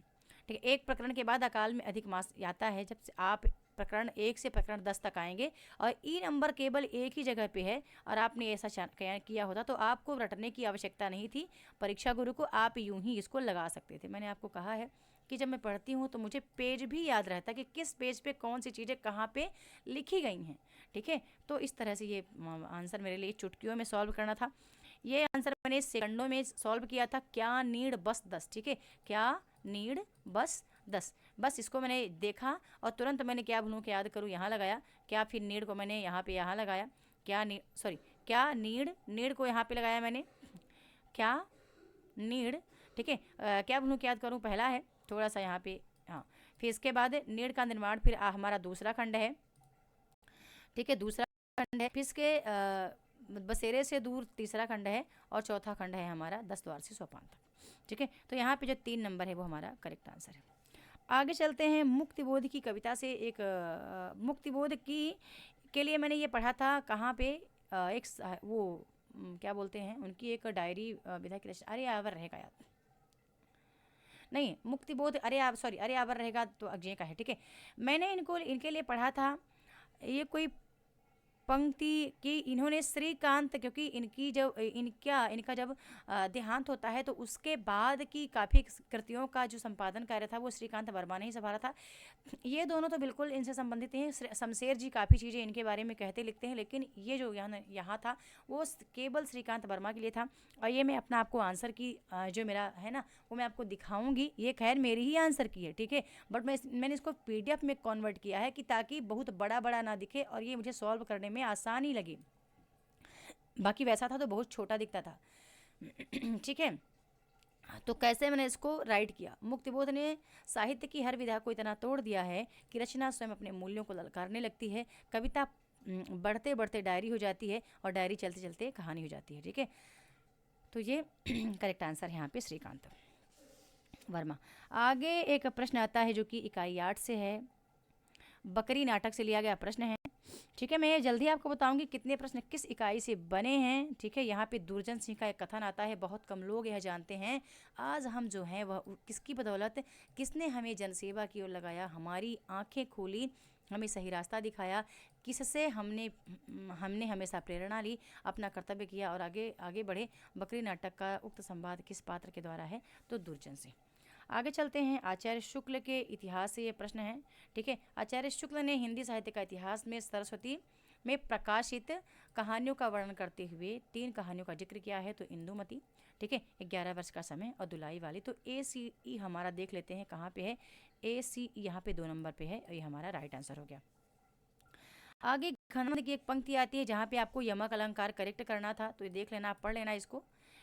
ठीक है। एक प्रकरण के बाद अकाल में अधिक मास आता है जब से आप प्रकरण 1 से प्रकरण 10 तक आएंगे, और ई नंबर केवल एक ही जगह पे है, और आपने ऐसा किया होता तो आपको रटने की आवश्यकता नहीं थी। परीक्षा गुरु को आप यूं ही इसको लगा सकते थे। मैंने आपको कहा है कि जब मैं पढ़ती हूँ तो मुझे पेज भी याद रहता है कि किस पेज पे कौन सी चीज़ें कहाँ पे लिखी गई हैं, ठीक है। तो इस तरह से ये आंसर मेरे लिए चुटकियों में सॉल्व करना था। ये आंसर मैंने सेकंडों में सॉल्व किया था। क्या नीड बस 10, ठीक है, क्या नीड बस 10, बस इसको मैंने देखा और तुरंत मैंने क्या भूलूं कि याद करूँ, यहाँ लगाया। क्या फिर नीड को मैंने यहाँ पे यहाँ लगाया, क्या नीड को यहाँ पे लगाया मैंने, क्या नीड, ठीक है। क्या भूलूं कि याद करूँ, पहला है थोड़ा सा यहाँ पे, हाँ। फिर इसके बाद नीड का निर्माण, फिर हमारा दूसरा खंड है, ठीक है, दूसरा खंड है। फिर इसके बसेरे से दूर तीसरा खंड है, और चौथा खंड है हमारा 10 द्वार से सोपान तक, ठीक है। तो यहाँ पे जो 3 नंबर है वो हमारा करेक्ट आंसर है। आगे चलते हैं। मुक्तिबोध की कविता से एक मुक्तिबोध की के लिए मैंने ये पढ़ा था कहाँ पे, एक वो क्या बोलते हैं उनकी एक डायरी विधा की रचना, अरे आवर रहेगा याद नहीं, मुक्तिबोध, अरे आवर रहेगा तो अजय का है, ठीक है। मैंने इनके लिए पढ़ा था, ये कोई पंक्ति कि इन्होंने श्रीकांत, क्योंकि इनकी जब इनका जब देहांत होता है तो उसके बाद की काफ़ी कृतियों का जो संपादन कार्य था वो श्रीकांत वर्मा ने ही संभाला था। ये दोनों तो बिल्कुल इनसे संबंधित हैं। शमशेर जी काफ़ी चीज़ें इनके बारे में कहते लिखते हैं, लेकिन ये जो यहाँ था वो केवल श्रीकांत वर्मा के लिए था। और ये मैं अपना आपको आंसर की जो मेरा है ना वो मैं आपको दिखाऊंगी। ये खैर मेरी ही आंसर की है, ठीक है, बट मैंने इसको पीडीएफ में कन्वर्ट किया है कि ताकि बहुत बड़ा बड़ा ना दिखे और ये मुझे सॉल्व करने में आसानी लगे। बाकी वैसा था तो बहुत छोटा दिखता था। ठीक है, तो कैसे मैंने इसको राइट किया। मुक्तिबोध ने साहित्य की हर विधा को इतना तोड़ दिया है कि रचना स्वयं अपने मूल्यों को ललकारने लगती है। कविता बढ़ते बढ़ते डायरी हो जाती है और डायरी चलते चलते कहानी हो जाती है। ठीक है, तो ये करेक्ट आंसर है यहाँ पे श्रीकांत वर्मा। आगे एक प्रश्न आता है जो कि इकाई 8 से है, बकरी नाटक से लिया गया प्रश्न है। ठीक है, मैं ये जल्दी आपको बताऊंगी कितने प्रश्न किस इकाई से बने हैं। ठीक है, यहाँ पे दुर्जन सिंह का एक कथन आता है, बहुत कम लोग यह जानते हैं आज हम जो हैं वह किसकी बदौलत, किसने हमें जनसेवा की ओर लगाया, हमारी आंखें खोली, हमें सही रास्ता दिखाया, किससे हमने हमने हमेशा प्रेरणा ली, अपना कर्तव्य किया और आगे आगे बढ़े। बकरी नाटक का उक्त संवाद किस पात्र के द्वारा है, तो दुर्जन सिंह। आगे चलते हैं, आचार्य शुक्ल के इतिहास से ये प्रश्न है। ठीक है, आचार्य शुक्ल ने हिंदी साहित्य का इतिहास में सरस्वती में प्रकाशित कहानियों का वर्णन करते हुए 3 कहानियों का जिक्र किया है, तो इंदुमती, ठीक है, 11 वर्ष का समय और दुलाई वाली। तो ACE हमारा देख लेते हैं कहाँ पे है। ACE यहाँ पे 2 नंबर पे है और ये हमारा राइट आंसर हो गया। आगे घनानंद की एक पंक्ति आती है जहाँ पे आपको यमक अलंकार करेक्ट करना था, तो ये देख लेना, आप पढ़ लेना इसको।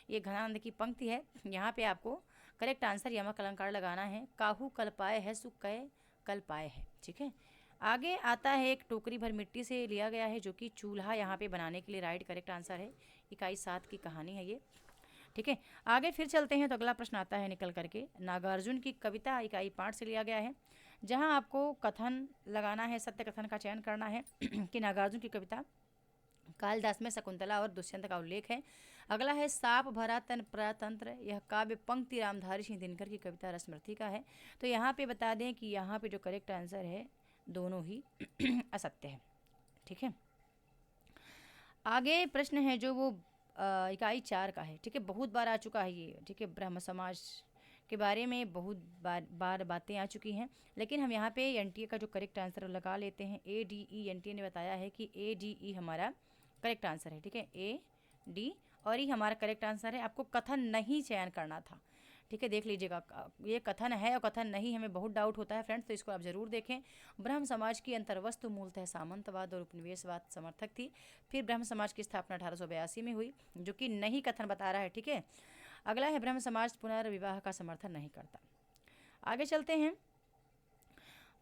ये घनानंद की पंक्ति है, यहाँ पे आपको करेक्ट आंसर यमक अलंकार लगाना है। काहू कल पाए है सुख कहे कल पाए है। ठीक है, आगे आता है एक टोकरी भर मिट्टी से लिया गया है जो कि चूल्हा यहाँ पे बनाने के लिए राइट करेक्ट आंसर है। इकाई 7 की कहानी है ये। ठीक है, आगे फिर चलते हैं तो अगला प्रश्न आता है निकल करके, नागार्जुन की कविता इकाई 5 से लिया गया है, जहां आपको कथन लगाना है, सत्य कथन का चयन करना है कि नागार्जुन की कविता कालिदास में शकुंतला और दुष्यंत का उल्लेख है। अगला है साप भरा तन प्रतंत्र, यह काव्य पंक्ति रामधारी सिंह दिनकर की कविता रसमर्थी का है। तो यहाँ पे बता दें कि यहाँ पे जो करेक्ट आंसर है दोनों ही असत्य है। ठीक है, आगे प्रश्न है जो वो इकाई 4 का है। ठीक है, बहुत बार आ चुका है ये। ठीक है, ब्रह्म समाज के बारे में बहुत बार बातें आ चुकी हैं, लेकिन हम यहाँ पे एनटीए का जो करेक्ट आंसर लगा लेते हैं। ADE एनटीए ने बताया है कि ADE हमारा करेक्ट आंसर है। ठीक है, AD और ये हमारा करेक्ट आंसर है। आपको कथन नहीं चयन करना था। ठीक है, देख लीजिएगा, ये कथन है और कथन नहीं, हमें बहुत डाउट होता है फ्रेंड्स, तो इसको आप ज़रूर देखें। ब्रह्म समाज की अंतर्वस्तु मूलतः सामंतवाद और उपनिवेशवाद समर्थक थी। फिर ब्रह्म समाज की स्थापना 1882 में हुई, जो कि नहीं कथन बता रहा है। ठीक है, अगला है ब्रह्म समाज पुनर्विवाह का समर्थन नहीं करता। आगे चलते हैं,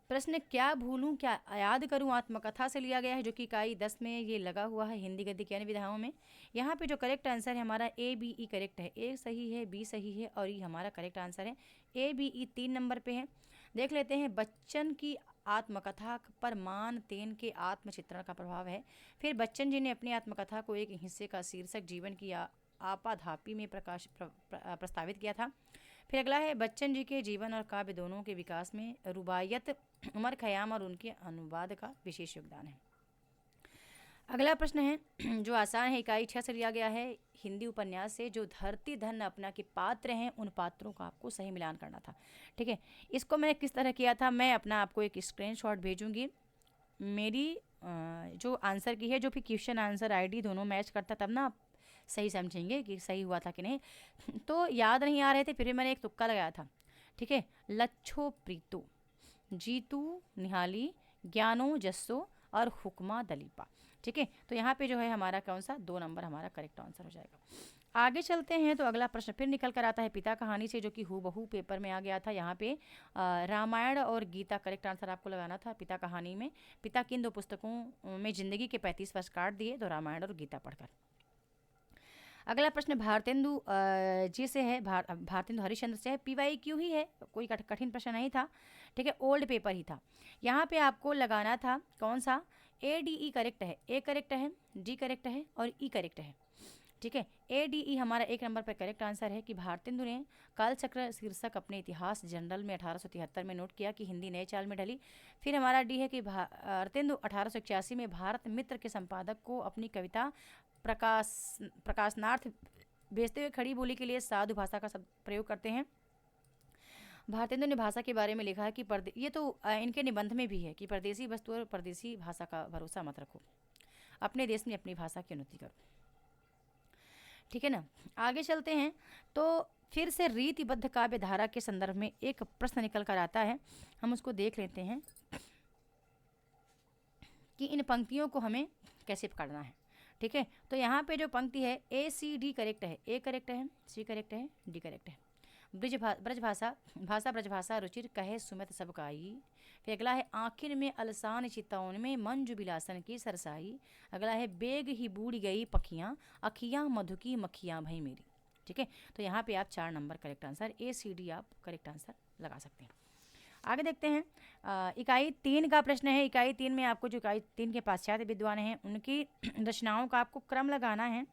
प्रश्न क्या भूलूं क्या याद करूं आत्मकथा से लिया गया है, जो कि इकाई 10 में ये लगा हुआ है, हिंदी गद्य की अन्य विधाओं में। यहाँ पे जो करेक्ट आंसर है हमारा ABE करेक्ट है। A सही है, B सही है और ये हमारा करेक्ट आंसर है। ABE 3 नंबर पे है। देख लेते हैं, बच्चन की आत्मकथा पर मान तेन के आत्मचित्रण का प्रभाव है। फिर बच्चन जी ने अपनी आत्मकथा को एक हिस्से का शीर्षक जीवन की आपाधापी में प्रस्तावित किया था। फिर अगला है, बच्चन जी के जीवन और काव्य दोनों के विकास में रुबायत, उमर खयाम और उनके अनुवाद का विशेष योगदान है। अगला प्रश्न है जो आसान है, इकाई 6 से लिया गया है, हिंदी उपन्यास से, जो धरती धन अपना के पात्र हैं उन पात्रों का आपको सही मिलान करना था। ठीक है, इसको मैं किस तरह किया था, मैं अपना आपको एक स्क्रीनशॉट भेजूंगी मेरी जो आंसर की है, जो फिर क्वेश्चन आंसर ID दोनों मैच करता, तब ना आप सही समझेंगे कि सही हुआ था कि नहीं। तो याद नहीं आ रहे थे, फिर भी मैंने एक तुक्का लगाया था। ठीक है, लच्छो प्रीतो, जीतू निहाली, ज्ञानो जस्सो और हुक्मा दलीपा। ठीक है, तो यहाँ पे जो है हमारा कौन सा 2 नंबर हमारा करेक्ट आंसर हो जाएगा। आगे चलते हैं तो अगला प्रश्न फिर निकल कर आता है पिता कहानी से, जो कि हूबहू पेपर में आ गया था। यहाँ पे रामायण और गीता करेक्ट आंसर आपको लगाना था। पिता कहानी में पिता की इन 2 पुस्तकों में जिंदगी के 35 वर्ष काट दिए, तो रामायण और गीता पढ़कर। अगला प्रश्न भारतेंदु जी से है, भारतेंदु हरिश्चंद्र से है। PYQ ही है, कोई कठिन प्रश्न नहीं था। ठीक है, ओल्ड पेपर ही था। यहाँ पे आपको लगाना था कौन सा, ADE करेक्ट है, A करेक्ट है, D करेक्ट है और E करेक्ट है। ठीक है। ADE हमारा 1 नंबर पर करेक्ट आंसर है कि भारतेंदु ने कालचक्र शीर्षक अपने इतिहास जनरल में 1873 में नोट किया कि हिंदी नए चाल में ढली। फिर हमारा डी है कि भारतेंदु 1881 में भारत मित्र के संपादक को अपनी कविता प्रकाशनार्थ भेजते हुए खड़ी बोली के लिए साधु भाषा का प्रयोग करते हैं। भारतेंदु ने भाषा के बारे में लिखा है कि ये तो इनके निबंध में भी है कि परदेसी वस्तु और परदेसी भाषा का भरोसा मत रखो, अपने देश में अपनी भाषा की उन्नति करो। ठीक है ना। आगे चलते हैं तो फिर से रीतिबद्ध काव्य धारा के संदर्भ में एक प्रश्न निकल कर आता है, हम उसको देख लेते हैं कि इन पंक्तियों को हमें कैसे पकड़ना है। ठीक है, तो यहाँ पे जो पंक्ति है ACD करेक्ट है, A करेक्ट है, C करेक्ट है, D करेक्ट है। ब्रजभाषा रुचिर कहे सुमित सब काई। फिर अगला है आखिर में अलसान चितौन में मंजू बिलासन की सरसाई। अगला है बेग ही बूढ़ गई पखियाँ अखियाँ मधु की मक्खियाँ भई मेरी। ठीक है, तो यहाँ पे आप 4 नंबर करेक्ट आंसर ACD आप करेक्ट आंसर लगा सकते हैं। आगे देखते हैं इकाई 3 का प्रश्न है। इकाई 3 में आपको जो इकाई 3 के पाश्चात्य विद्वान हैं उनकी रचनाओं का आपको क्रम लगाना है।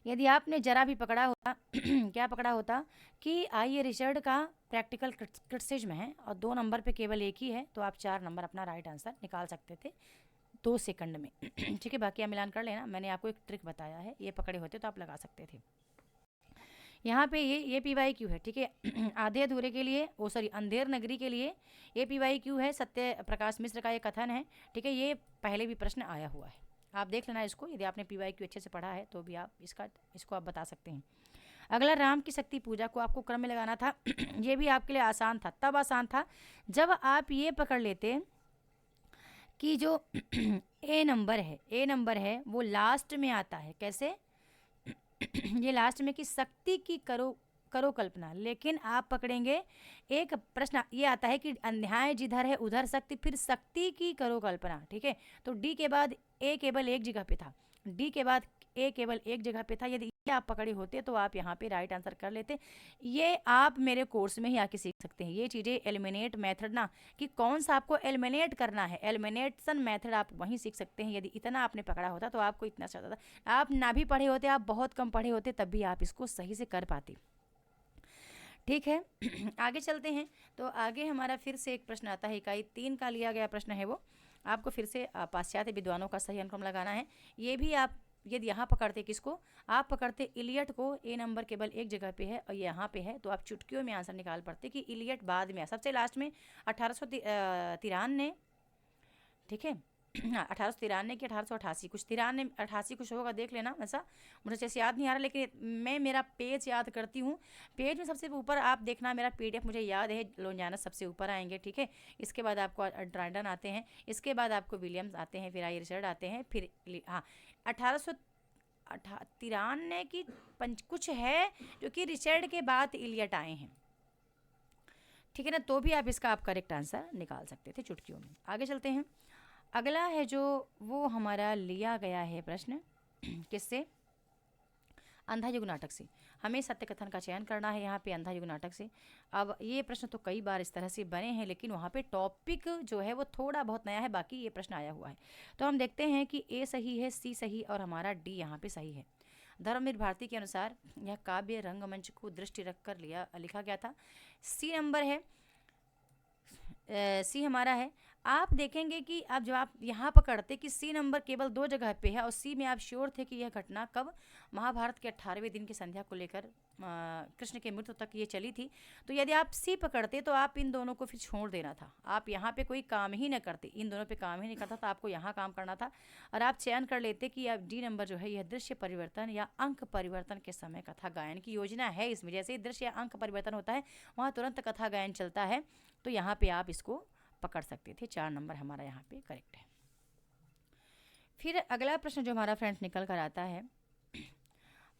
यदि आपने जरा भी पकड़ा होता क्या पकड़ा होता कि आइए रिचर्ड का प्रैक्टिकल क्रिटिसिज्म है और 2 नंबर पे केवल एक ही है, तो आप 4 नंबर अपना राइट आंसर निकाल सकते थे 2 सेकंड में। ठीक है, बाकी आप मिलान कर लेना, मैंने आपको एक ट्रिक बताया है, ये पकड़े होते तो आप लगा सकते थे। यहाँ पे ये PYQ है। ठीक है, आधे अधूरे के लिए अंधेर नगरी के लिए ये PYQ है, सत्य प्रकाश मिश्र का ये कथन है। ठीक है, ये पहले भी प्रश्न आया हुआ है, आप देख लेना इसको, यदि आपने PYQ अच्छे से पढ़ा है तो भी आप इसको आप बता सकते हैं। अगला राम की शक्ति पूजा को आपको क्रम में लगाना था। ये भी आपके लिए आसान था, तब आसान था जब आप ये पकड़ लेते कि जो A नंबर है वो लास्ट में आता है। कैसे? ये लास्ट में कि शक्ति की करो कल्पना, लेकिन आप पकड़ेंगे एक प्रश्न ये आता है कि अन्याय जिधर है उधर शक्ति, फिर शक्ति की करो कल्पना। ठीक है, तो डी के बाद ए केवल एक जगह पे था, डी के बाद ए केवल एक जगह पे था। यदि ये आप पकड़े होते तो आप यहाँ पे राइट आंसर कर लेते। ये आप मेरे कोर्स में ही आके सीख सकते हैं ये चीज़ें, एलिमिनेट मेथड ना, कि कौन सा आपको एलिमिनेट करना है, एलिमिनेशन मेथड आप वहीं सीख सकते हैं। यदि इतना आपने पकड़ा होता तो आपको इतना अच्छा था। आप ना भी पढ़े होते, आप बहुत कम पढ़े होते, तब भी आप इसको सही से कर पाते। ठीक है, आगे चलते हैं। तो आगे हमारा फिर से एक प्रश्न आता है, इकाई 3 का लिया गया प्रश्न है वो, आपको फिर से पाश्चात्य विद्वानों का सही अनुक्रम लगाना है। ये भी आप यदि यहाँ पकड़ते किसको, आप पकड़ते इलियट को, ए नंबर केवल एक जगह पे है और यहाँ पे है, तो आप चुटकियों में आंसर निकाल पड़ते कि इलियट बाद में सबसे लास्ट में 1893। ठीक है, 1893 की 1888 कुछ 88 कुछ होगा, देख लेना, ऐसा मुझे जैसे याद नहीं आ रहा, लेकिन मैं मेरा पेज याद करती हूँ। पेज में सबसे ऊपर आप देखना, मेरा PDF मुझे याद है, लोनजानस सबसे ऊपर आएंगे। ठीक है, इसके बाद आपको ड्राइडन आते हैं, इसके बाद आपको विलियम्स आते हैं, फिर रिचर्ड आते हैं, फिर हाँ 1893 की कुछ है जो कि रिचर्ड के बाद इलियट आए हैं। ठीक है ना, तो भी आप इसका आप करेक्ट आंसर निकाल सकते थे चुटकियों में। आगे चलते हैं, अगला है जो वो हमारा लिया गया है प्रश्न किससे, अंधा युग नाटक से। हमें सत्य कथन का चयन करना है यहाँ पे अंधा युग नाटक से। अब ये प्रश्न तो कई बार इस तरह से बने हैं, लेकिन वहाँ पे टॉपिक जो है वो थोड़ा बहुत नया है, बाकी ये प्रश्न आया हुआ है। तो हम देखते हैं कि A सही है, C सही और हमारा D यहाँ पे सही है। धर्मवीर भारती के अनुसार यह काव्य रंगमंच को दृष्टि रखकर लिखा गया था। C नंबर है, C हमारा है। आप देखेंगे कि आप जब आप यहाँ पकड़ते कि C नंबर केवल 2 जगह पे है और C में आप श्योर थे कि यह घटना कब, महाभारत के 18वें दिन की संध्या को लेकर कृष्ण के मृत्यु तक ये चली थी। तो यदि आप C पकड़ते तो आप इन दोनों को फिर छोड़ देना था, आप यहाँ पे कोई काम ही न करते, इन दोनों पे काम ही नहीं करता था, आपको यहाँ काम करना था। और आप चयन कर लेते कि अब D नंबर जो है यह दृश्य परिवर्तन या अंक परिवर्तन के समय कथा गायन की योजना है इसमें। जैसे ही दृश्य या अंक परिवर्तन होता है वहाँ तुरंत कथा गायन चलता है, तो यहाँ पे आप इसको पकड़ सकते थे। 4 नंबर हमारा यहाँ पे करेक्ट है। फिर अगला प्रश्न जो हमारा फ्रेंड्स निकल कर आता है,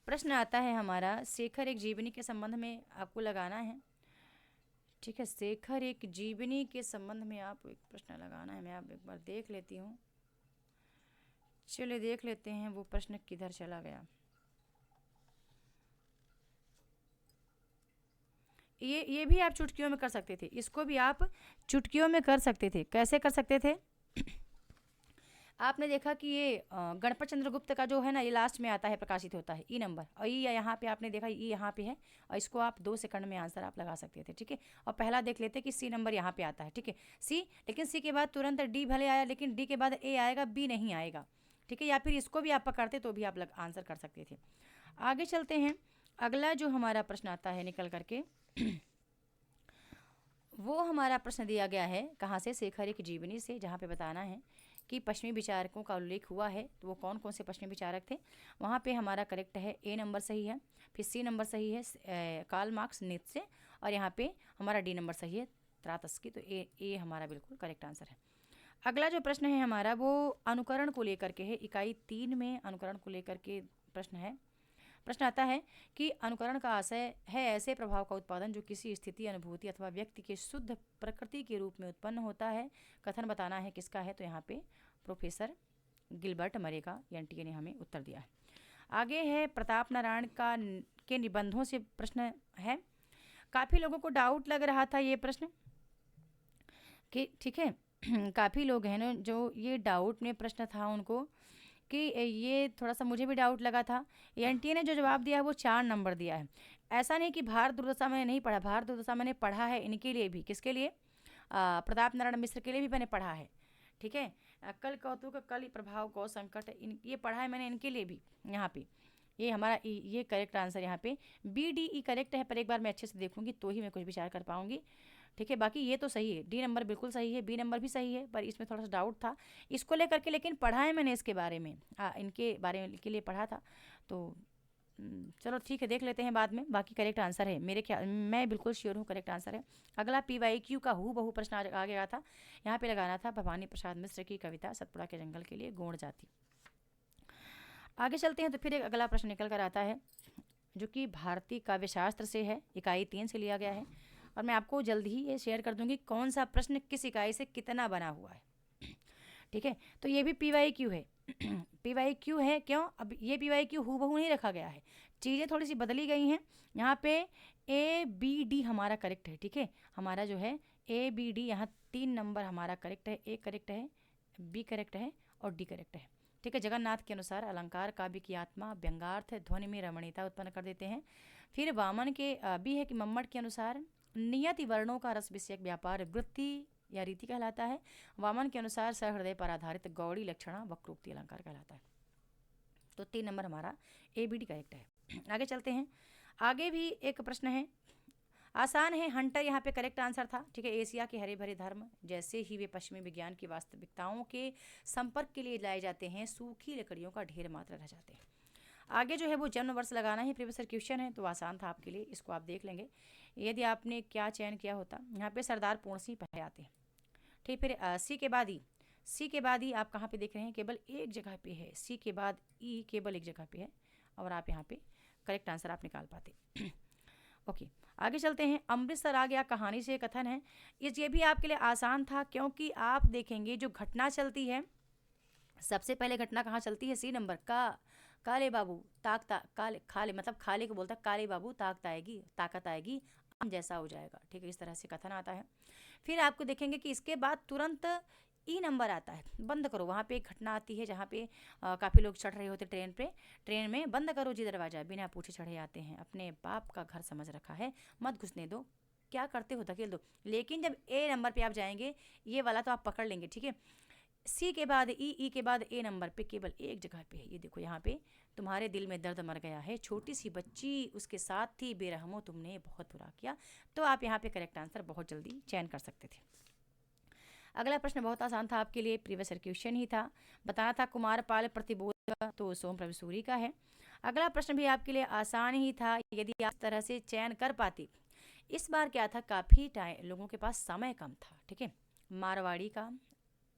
प्रश्न आता है हमारा शेखर एक जीवनी के संबंध में आपको लगाना है। ठीक है, शेखर एक जीवनी के संबंध में आपको एक प्रश्न लगाना है। मैं आप एक बार देख लेती हूँ, चलिए देख लेते हैं वो प्रश्न किधर चला गया। ये भी आप चुटकियों में कर सकते थे, इसको भी आप चुटकियों में कर सकते थे। कैसे कर सकते थे? आपने देखा कि ये गणपत चंद्रगुप्त का जो है ना, ये लास्ट में आता है, प्रकाशित होता है, ई नंबर, और ई यहाँ पे आपने देखा ई यहाँ पे है, और इसको आप 2 सेकंड में आंसर आप लगा सकते थे, ठीक है। और पहला देख लेते कि सी नंबर यहाँ पे आता है, ठीक है, सी, लेकिन सी के बाद तुरंत डी भले आया, लेकिन डी के बाद ए आएगा, बी नहीं आएगा, ठीक है, या फिर इसको भी आप पकड़ते तो भी आप आंसर कर सकते थे। आगे चलते हैं, अगला जो हमारा प्रश्न आता है निकल करके वो हमारा प्रश्न दिया गया है कहाँ से, शेखर एक जीवनी से, जहाँ पे बताना है कि पश्चिमी विचारकों का उल्लेख हुआ है, तो वो कौन कौन से पश्चिमी विचारक थे। वहाँ पे हमारा करेक्ट है ए नंबर सही है, फिर सी नंबर सही है कार्ल मार्क्स नीत्शे, और यहाँ पे हमारा डी नंबर सही है त्रातस्की, तो ए हमारा बिल्कुल करेक्ट आंसर है। अगला जो प्रश्न है हमारा वो अनुकरण को लेकर के है, इकाई 3 में अनुकरण को लेकर के प्रश्न है। प्रश्न आता है कि अनुकरण का आशय है ऐसे प्रभाव का उत्पादन जो किसी स्थिति, अनुभूति अथवा व्यक्ति के शुद्ध प्रकृति के रूप में उत्पन्न होता है। कथन बताना है किसका है, तो यहाँ पे प्रोफेसर गिलबर्ट मरे का, एनटीए ने हमें उत्तर दिया है। आगे है प्रताप नारायण का के निबंधों से प्रश्न है। काफ़ी लोगों को डाउट लग रहा था ये प्रश्न कि, ठीक है काफ़ी लोग हैं ना जो ये डाउट में प्रश्न था उनको कि ये थोड़ा सा मुझे भी डाउट लगा था। एनटीए ने जो जवाब दिया है वो 4 नंबर दिया है। ऐसा नहीं कि भारत दुर्दशा मैंने नहीं पढ़ा, भारत दुर्दशा मैंने पढ़ा है, इनके लिए भी, किसके लिए, प्रताप नारायण मिश्र के लिए भी मैंने पढ़ा है, ठीक है। कल कौतुक, कल प्रभाव, कौ संकट, ये पढ़ा है मैंने इनके लिए भी। यहाँ पे ये हमारा ये करेक्ट आंसर यहाँ पे बी डी ई करेक्ट है, पर एक बार मैं अच्छे से देखूंगी तो ही मैं कुछ विचार कर पाऊंगी, ठीक है। बाकी ये तो सही है, डी नंबर बिल्कुल सही है, बी नंबर भी सही है, पर इसमें थोड़ा सा डाउट था इसको लेकर के, लेकिन पढ़ा है मैंने इसके बारे में, इनके बारे में के लिए पढ़ा था, तो चलो ठीक है, देख लेते हैं बाद में। बाकी करेक्ट आंसर है मेरे ख्याल, मैं बिल्कुल श्योर हूँ करेक्ट आंसर है। अगला PYQ का बहु प्रश्न आ गया था, यहाँ पे लगाना था भवानी प्रसाद मिश्र की कविता सतपुड़ा के जंगल के लिए गोंड जाती। आगे चलते हैं, तो फिर एक अगला प्रश्न निकल कर आता है जो कि भारतीय काव्यशास्त्र से है, इकाई 3 से लिया गया है, और मैं आपको जल्द ही ये शेयर कर दूंगी कौन सा प्रश्न किस इकाई से कितना बना हुआ है, ठीक है। तो ये भी PYQ है PYQ है, क्यों, अब ये PYQ हूबहू नहीं रखा गया है, चीज़ें थोड़ी सी बदली गई हैं। यहाँ पे ABD हमारा करेक्ट है, ठीक है, हमारा जो है ABD, यहाँ 3 नंबर हमारा करेक्ट है, A करेक्ट है, B करेक्ट है और D करेक्ट है, ठीक है। जगन्नाथ के अनुसार अलंकार काव्य की आत्मा व्यंगार्थ ध्वनि में रमणीयता उत्पन्न कर देते हैं। फिर वामन के भी है कि मम्मट के अनुसार नियति वर्णों का रस विषयक व्यापार वृत्ति या रीति कहलाता है। वामन के अनुसार सहृदय पर आधारित गौड़ी लक्षणा वक्रोक्ति अलंकार कहलाता है। तो 3 नंबर हमारा ABD करेक्ट है। आगे चलते हैं, आगे भी एक प्रश्न है, आसान है, हंटर यहाँ पे करेक्ट आंसर था, ठीक है। एशिया के हरे भरे धर्म जैसे ही वे पश्चिमी विज्ञान की वास्तविकताओं के संपर्क के लिए लाए जाते हैं, सूखी लकड़ियों का ढेर मात्र रह जाते हैं। आगे जो है वो जन्म वर्ष लगाना है, प्रीवियस क्वेश्चन है, तो आसान था आपके लिए, इसको आप देख लेंगे। यदि आपने क्या चयन किया होता, यहाँ पे सरदार पूर्ण सिंह पहले आते हैं, ठीक। फिर सी के बाद ई आप कहाँ पे देख रहे हैं, केवल एक जगह पे है, सी के बाद ई केवल एक जगह पे है, और आप यहाँ पे करेक्ट आंसर आप निकाल पाते ओके। आगे चलते हैं, अमृतसर आ गया कहानी से कथन है। ये भी आपके लिए आसान था, क्योंकि आप देखेंगे जो घटना चलती है, सबसे पहले घटना कहाँ चलती है, सी नंबर काले बाबू काले खाले, मतलब खाले को बोलता है काले बाबू ताकत आएगी आम जैसा हो जाएगा, ठीक है, इस तरह से कथन आता है। फिर आपको देखेंगे कि इसके बाद तुरंत ई नंबर आता है, बंद करो, वहाँ पे एक घटना आती है जहाँ पे काफ़ी लोग चढ़ रहे होते ट्रेन में, बंद करो जी दरवाज़ा, बिना पूछे चढ़े आते हैं, अपने बाप का घर समझ रखा है, मत घुसने दो, क्या करते हो धकेल दो। लेकिन जब ए नंबर पे आप जाएंगे, ये वाला तो आप पकड़ लेंगे, ठीक है। सी के बाद ई के बाद ए नंबर पे केवल एक जगह पे है, ये देखो यहाँ पे, तुम्हारे दिल में दर्द मर गया है, छोटी सी बच्ची उसके साथ थी, बेरहमो तुमने बहुत बुरा किया। तो आप यहाँ पे करेक्ट आंसर बहुत जल्दी चयन कर सकते थे। अगला प्रश्न बहुत आसान था आपके लिए, प्रीवियस क्वेश्चन ही था, बताना था कुमारपाल प्रतिबोध, तो सोम प्रभु सूरी का है। अगला प्रश्न भी आपके लिए आसान ही था, यदि आप इस तरह से चयन कर पाती। इस बार क्या था, काफ़ी टाइम लोगों के पास समय कम था, ठीक है। मारवाड़ी का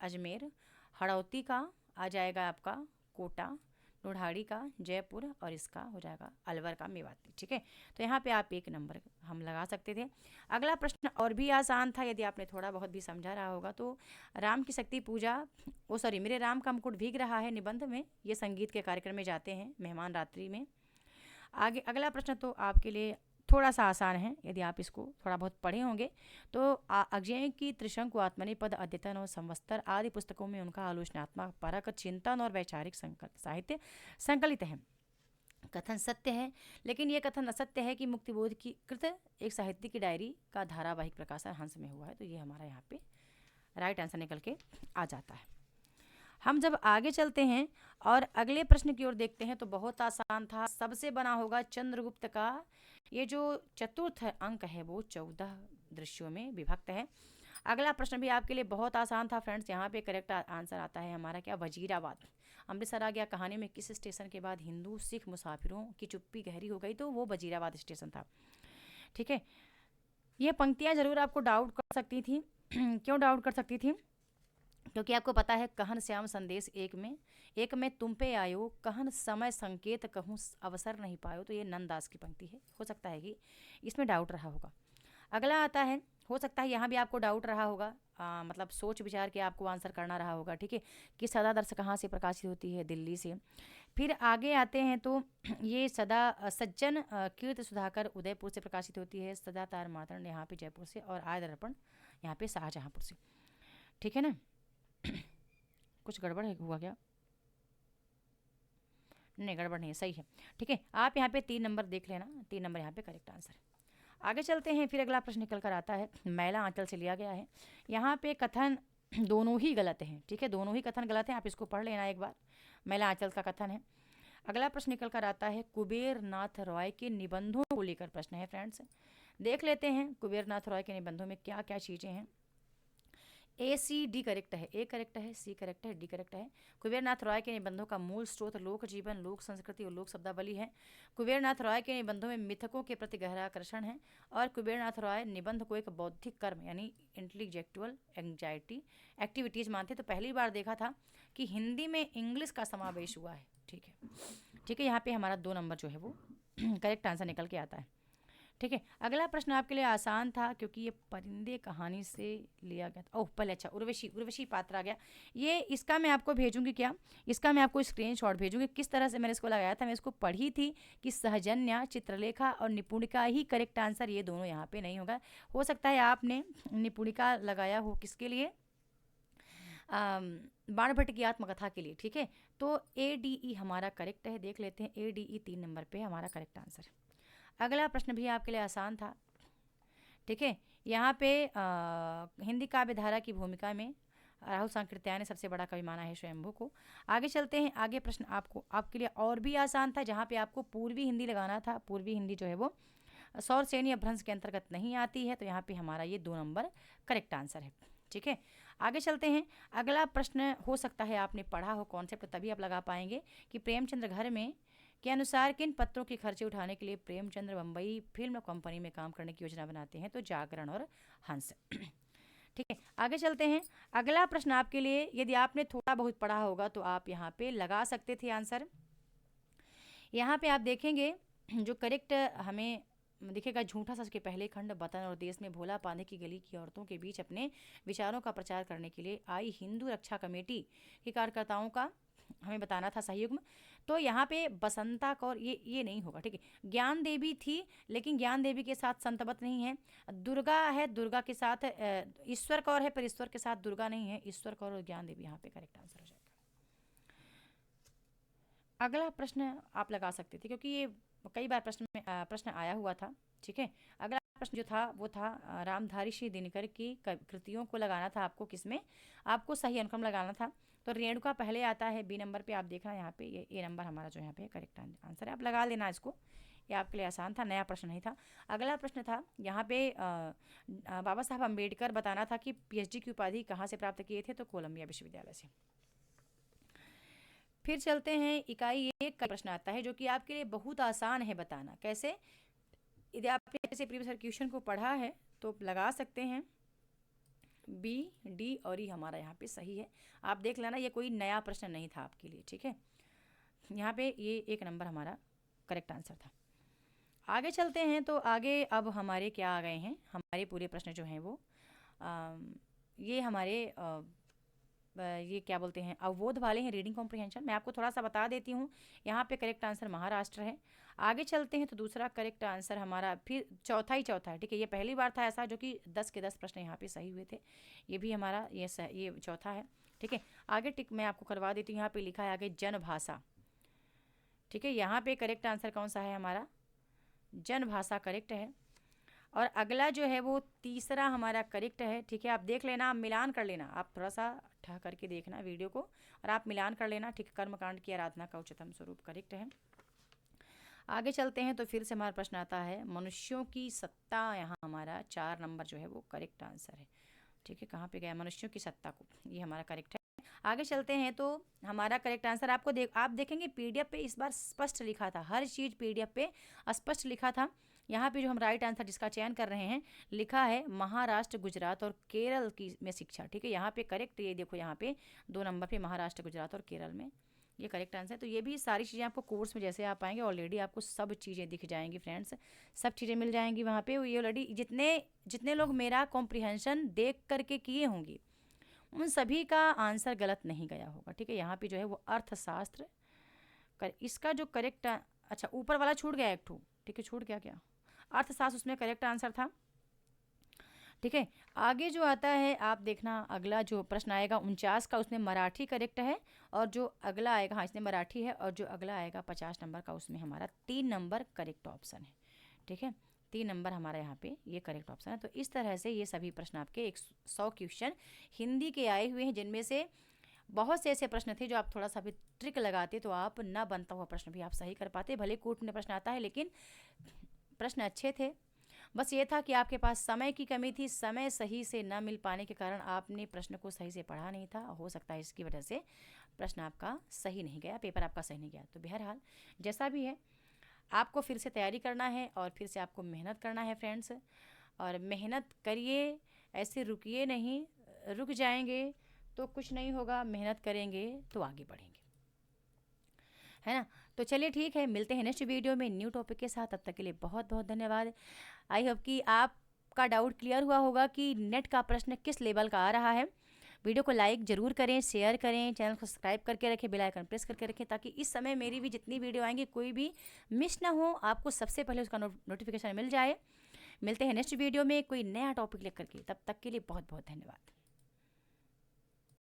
अजमेर, हड़ौती का आ जाएगा आपका कोटा, लोढ़ाड़ी का जयपुर, और इसका हो जाएगा अलवर का मेवाती, ठीक है। तो यहाँ पे आप एक नंबर हम लगा सकते थे। अगला प्रश्न और भी आसान था, यदि आपने थोड़ा बहुत भी समझा रहा होगा, तो राम की शक्ति पूजा, मेरे राम का मुकुट भीग रहा है निबंध में, ये संगीत के कार्यक्रम में जाते हैं मेहमान रात्रि में। आगे अगला प्रश्न तो आपके लिए थोड़ा सा आसान है, यदि आप इसको थोड़ा बहुत पढ़े होंगे तो अजय की त्रिशंकु आत्मनिपद अद्यतन और संवत्सर आदि पुस्तकों में उनका आलोचनात्मक परक चिंतन और वैचारिक साहित्य संकलित है। कथन सत्य है, लेकिन ये कथन असत्य है कि मुक्तिबोध की कृत एक साहित्य की डायरी का धारावाहिक प्रकाशन हंस में हुआ है। तो ये हमारा यहाँ पे राइट आंसर निकल के आ जाता है। हम जब आगे चलते हैं और अगले प्रश्न की ओर देखते हैं तो बहुत आसान था, सबसे बना होगा चंद्रगुप्त का। ये जो चतुर्थ अंक है वो 14 दृश्यों में विभक्त है। अगला प्रश्न भी आपके लिए बहुत आसान था फ्रेंड्स। यहाँ पे करेक्ट आंसर आता है हमारा क्या, वजीराबाद। अमृतसर आ गया। कहानी में किस स्टेशन के बाद हिंदू सिख मुसाफिरों की चुप्पी गहरी हो गई, तो वो वजीराबाद स्टेशन था। ठीक है, ये पंक्तियाँ जरूर आपको डाउट कर सकती थी। क्यों डाउट कर सकती थी? क्योंकि आपको पता है कहन श्याम संदेश एक में तुम पे आयो, कहन समय संकेत कहूँ अवसर नहीं पायो, तो ये नंददास की पंक्ति है। हो सकता है कि इसमें डाउट रहा होगा। अगला आता है, हो सकता है यहाँ भी आपको डाउट रहा होगा, मतलब सोच विचार के आपको आंसर करना रहा होगा। ठीक है, कि सदा दर्श कहाँ से प्रकाशित होती है, दिल्ली से। फिर आगे आते हैं तो ये सज्जन कीर्ति सुधाकर उदयपुर से प्रकाशित होती है, सदा तार मातरण यहाँ पे जयपुर से, और आय दर्पण यहाँ पे शाहजहाँपुर से। ठीक है ना, कुछ गड़बड़ है हुआ क्या? नहीं, गड़बड़ नहीं है, सही है। ठीक है, आप यहाँ पे 3 नंबर देख लेना, 3 नंबर यहाँ पे करेक्ट आंसर। आगे चलते हैं, फिर अगला प्रश्न निकल कर आता है, मैला आंचल से लिया गया है। यहाँ पे कथन दोनों ही गलत हैं। ठीक है, दोनों ही कथन गलत हैं, आप इसको पढ़ लेना एक बार। मैला आंचल का कथन है। अगला प्रश्न निकल कर आता है, कुबेर नाथ रॉय के निबंधों को लेकर प्रश्न है फ्रेंड्स। देख लेते हैं कुबेर नाथ रॉय के निबंधों में क्या क्या चीज़ें हैं। ए सी डी करेक्ट है, ए करेक्ट है, सी करेक्ट है, डी करेक्ट है। कुबेरनाथ रॉय के निबंधों का मूल स्रोत लोक जीवन, लोक संस्कृति और लोक शब्दावली है। कुबेरनाथ रॉय के निबंधों में मिथकों के प्रति गहरा आकर्षण है। और कुबेरनाथ रॉय निबंध को एक बौद्धिक कर्म यानी इंटेलेक्चुअल एंग्जाइटी एक्टिविटीज़ मानते। तो पहली बार देखा था कि हिंदी में इंग्लिश का समावेश हुआ है। ठीक है, ठीक है, यहाँ पे हमारा 2 नंबर जो है वो करेक्ट आंसर निकल के आता है। ठीक है, अगला प्रश्न आपके लिए आसान था क्योंकि ये परिंदे कहानी से लिया गया था। ओह पहले अच्छा, उर्वशी पात्र आ गया। ये इसका मैं आपको भेजूंगी, क्या इसका मैं आपको स्क्रीनशॉट भेजूंगी, किस तरह से मैंने इसको लगाया था। मैं इसको पढ़ी थी कि सहजन्या, चित्रलेखा और निपुणिका ही करेक्ट आंसर, ये दोनों यहाँ पे नहीं होगा। हो सकता है आपने निपुणिका लगाया हो किसके लिए, बाणभट्ट की आत्मकथा के लिए। ठीक है, तो ADE हमारा करेक्ट है। देख लेते हैं, ADE 3 नंबर पे हमारा करेक्ट आंसर। अगला प्रश्न भी आपके लिए आसान था। ठीक है, यहाँ पे हिंदी काव्य धारा की भूमिका में राहुल सांकृत्यायन ने सबसे बड़ा कवि माना है स्वयंभू को। आगे चलते हैं, आगे प्रश्न आपके लिए और भी आसान था, जहाँ पे आपको पूर्वी हिंदी लगाना था। पूर्वी हिंदी जो है वो सौर श्रेणी अपभ्रंश के अंतर्गत नहीं आती है, तो यहाँ पे हमारा ये 2 नंबर करेक्ट आंसर है। ठीक है, आगे चलते हैं। अगला प्रश्न हो सकता है आपने पढ़ा हो कॉन्सेप्ट, तभी आप लगा पाएंगे कि प्रेमचंद्र घर में के अनुसार किन पत्रों के खर्चे उठाने के लिए प्रेमचंद्र बम्बई फिल्म कंपनी में काम करने की योजना बनाते हैं, तो जागरण और हंस। ठीक है, आगे चलते हैं। अगला प्रश्न आपके लिए, यदि आपने थोड़ा बहुत पढ़ा होगा तो आप यहाँ पे लगा सकते थे आंसर। यहाँ पे आप देखेंगे जो करेक्ट हमें दिखेगा, झूठा सच के पहले खंड, वतन और देश में भोला पांडे की गली की औरतों के बीच अपने विचारों का प्रचार करने के लिए आई हिंदू रक्षा कमेटी के कार्यकर्ताओं का हमें बताना था सहयुग्म। तो यहाँ पे बसंता कौर ये नहीं होगा। ठीक है, ज्ञान देवी थी, लेकिन ज्ञान देवी के साथ संतबत नहीं है। दुर्गा है, दुर्गा के साथ ईश्वर कौर है, पर ईश्वर के साथ दुर्गा नहीं है। ईश्वर कौर और ज्ञान देवी यहाँ पे करेक्ट आंसर हो जाएगा। अगला प्रश्न आप लगा सकते थे क्योंकि ये कई बार प्रश्न आया हुआ था। ठीक है, अगला प्रश्न जो था वो था रामधारी श्री दिनकर की कृतियों को लगाना था आपको, किसमें आपको सही अनुक्रम लगाना था। तो रेणुका पहले आता है, B नंबर पे आप देखना यहाँ पे, ये A नंबर हमारा जो यहाँ पे करेक्ट आंसर है। आप लगा लेना इसको, ये आपके लिए आसान था, नया प्रश्न नहीं था। अगला प्रश्न था यहाँ पे बाबा साहब अम्बेडकर बताना था कि PhD की उपाधि कहाँ से प्राप्त किए थे, तो कोलंबिया विश्वविद्यालय से। फिर चलते हैं, इकाई 1 का प्रश्न आता है जो कि आपके लिए बहुत आसान है बताना कैसे। यदि आपने जैसे प्रीवियस क्वेश्चन को पढ़ा है तो लगा सकते हैं। B, D और E हमारा यहाँ पे सही है। आप देख लेना, ये कोई नया प्रश्न नहीं था आपके लिए। ठीक है, यहाँ पे ये 1 नंबर हमारा करेक्ट आंसर था। आगे चलते हैं, तो आगे अब हमारे क्या आ गए हैं, हमारे पूरे प्रश्न जो हैं वो ये हमारे ये क्या बोलते हैं, अवबोध वाले हैं, रीडिंग कॉम्प्रिहेंशन। मैं आपको थोड़ा सा बता देती हूँ। यहाँ पे करेक्ट आंसर महाराष्ट्र है। आगे चलते हैं तो दूसरा करेक्ट आंसर हमारा फिर चौथा है। ठीक है, ये पहली बार था ऐसा जो कि 10 के 10 प्रश्न यहाँ पे सही हुए थे। ये भी हमारा ये चौथा है। ठीक है, आगे टिक मैं आपको करवा देती हूँ। यहाँ पे लिखा है आगे जनभाषा। ठीक है, यहाँ पे करेक्ट आंसर कौन सा है हमारा, जनभाषा करेक्ट है। और अगला जो है वो तीसरा हमारा करेक्ट है। ठीक है, आप देख लेना, आप मिलान कर लेना, आप थोड़ा सा ठा करके देखना वीडियो को और आप मिलान कर लेना। ठीक है, कर्मकांड की आराधना का उच्चतम स्वरूप करेक्ट है। आगे चलते हैं तो फिर से हमारा प्रश्न आता है मनुष्यों की सत्ता। यहाँ हमारा 4 नंबर जो है वो करेक्ट आंसर है। ठीक है, कहाँ पे गया, मनुष्यों की सत्ता को, ये हमारा करेक्ट है। आगे चलते हैं तो हमारा करेक्ट आंसर आप देखेंगे पीडीएफ पे इस बार स्पष्ट लिखा था, हर चीज़ पीडीएफ पे स्पष्ट लिखा था। यहाँ पे जो हम राइट आंसर जिसका चयन कर रहे हैं लिखा है महाराष्ट्र, गुजरात और केरल की में शिक्षा। ठीक है, यहाँ पे करेक्ट, ये देखो यहाँ पे 2 नंबर पे महाराष्ट्र, गुजरात और केरल में ये करेक्ट आंसर है। तो ये भी सारी चीज़ें आपको कोर्स में जैसे आप आएंगे ऑलरेडी आपको सब चीज़ें दिख जाएंगी फ्रेंड्स, सब चीज़ें मिल जाएंगी वहाँ पे। ये ऑलरेडी जितने जितने लोग मेरा कॉम्प्रिहेंशन देख करके किए होंगे उन सभी का आंसर गलत नहीं गया होगा। ठीक है, यहाँ पे जो है वो अर्थशास्त्र इसका जो करेक्ट, अच्छा ऊपर वाला छूट गया एक ठू। ठीक है, छूट गया क्या, अर्थशास्त्र उसमें करेक्ट आंसर था। ठीक है, आगे जो आता है आप देखना, अगला जो प्रश्न आएगा 49 का, उसमें मराठी करेक्ट है। और जो अगला आएगा, हाँ इसमें मराठी है, और जो अगला आएगा 50 नंबर का उसमें हमारा 3 नंबर करेक्ट ऑप्शन है। ठीक है, 3 नंबर हमारा यहाँ पे ये करेक्ट ऑप्शन है। तो इस तरह से ये सभी प्रश्न आपके 100 क्वेश्चन हिंदी के आए हुए हैं, जिनमें से बहुत से ऐसे प्रश्न थे जो आप थोड़ा सा भी ट्रिक लगाते तो आप ना बनता हुआ प्रश्न भी आप सही कर पाते। भले कूट में प्रश्न आता है लेकिन प्रश्न अच्छे थे। बस ये था कि आपके पास समय की कमी थी, समय सही से न मिल पाने के कारण आपने प्रश्न को सही से पढ़ा नहीं था। हो सकता है इसकी वजह से प्रश्न आपका सही नहीं गया, पेपर आपका सही नहीं गया। तो बहरहाल जैसा भी है आपको फिर से तैयारी करना है और फिर से आपको मेहनत करना है फ्रेंड्स। और मेहनत करिए, ऐसे रुकिए नहीं, रुक जाएंगे तो कुछ नहीं होगा, मेहनत करेंगे तो आगे बढ़ेंगे, है ना। तो चलिए ठीक है, मिलते हैं नेक्स्ट वीडियो में न्यू टॉपिक के साथ। तब तक के लिए बहुत बहुत धन्यवाद। आई होप कि आपका डाउट क्लियर हुआ होगा कि नेट का प्रश्न किस लेवल का आ रहा है। वीडियो को लाइक जरूर करें, शेयर करें, चैनल को सब्सक्राइब करके रखें, बेल आइकन प्रेस करके रखें, ताकि इस समय मेरी भी जितनी वीडियो आएंगी कोई भी मिस ना हो, आपको सबसे पहले उसका नोटिफिकेशन मिल जाए। मिलते हैं नेक्स्ट वीडियो में कोई नया टॉपिक लेकर के, तब तक के लिए बहुत बहुत धन्यवाद।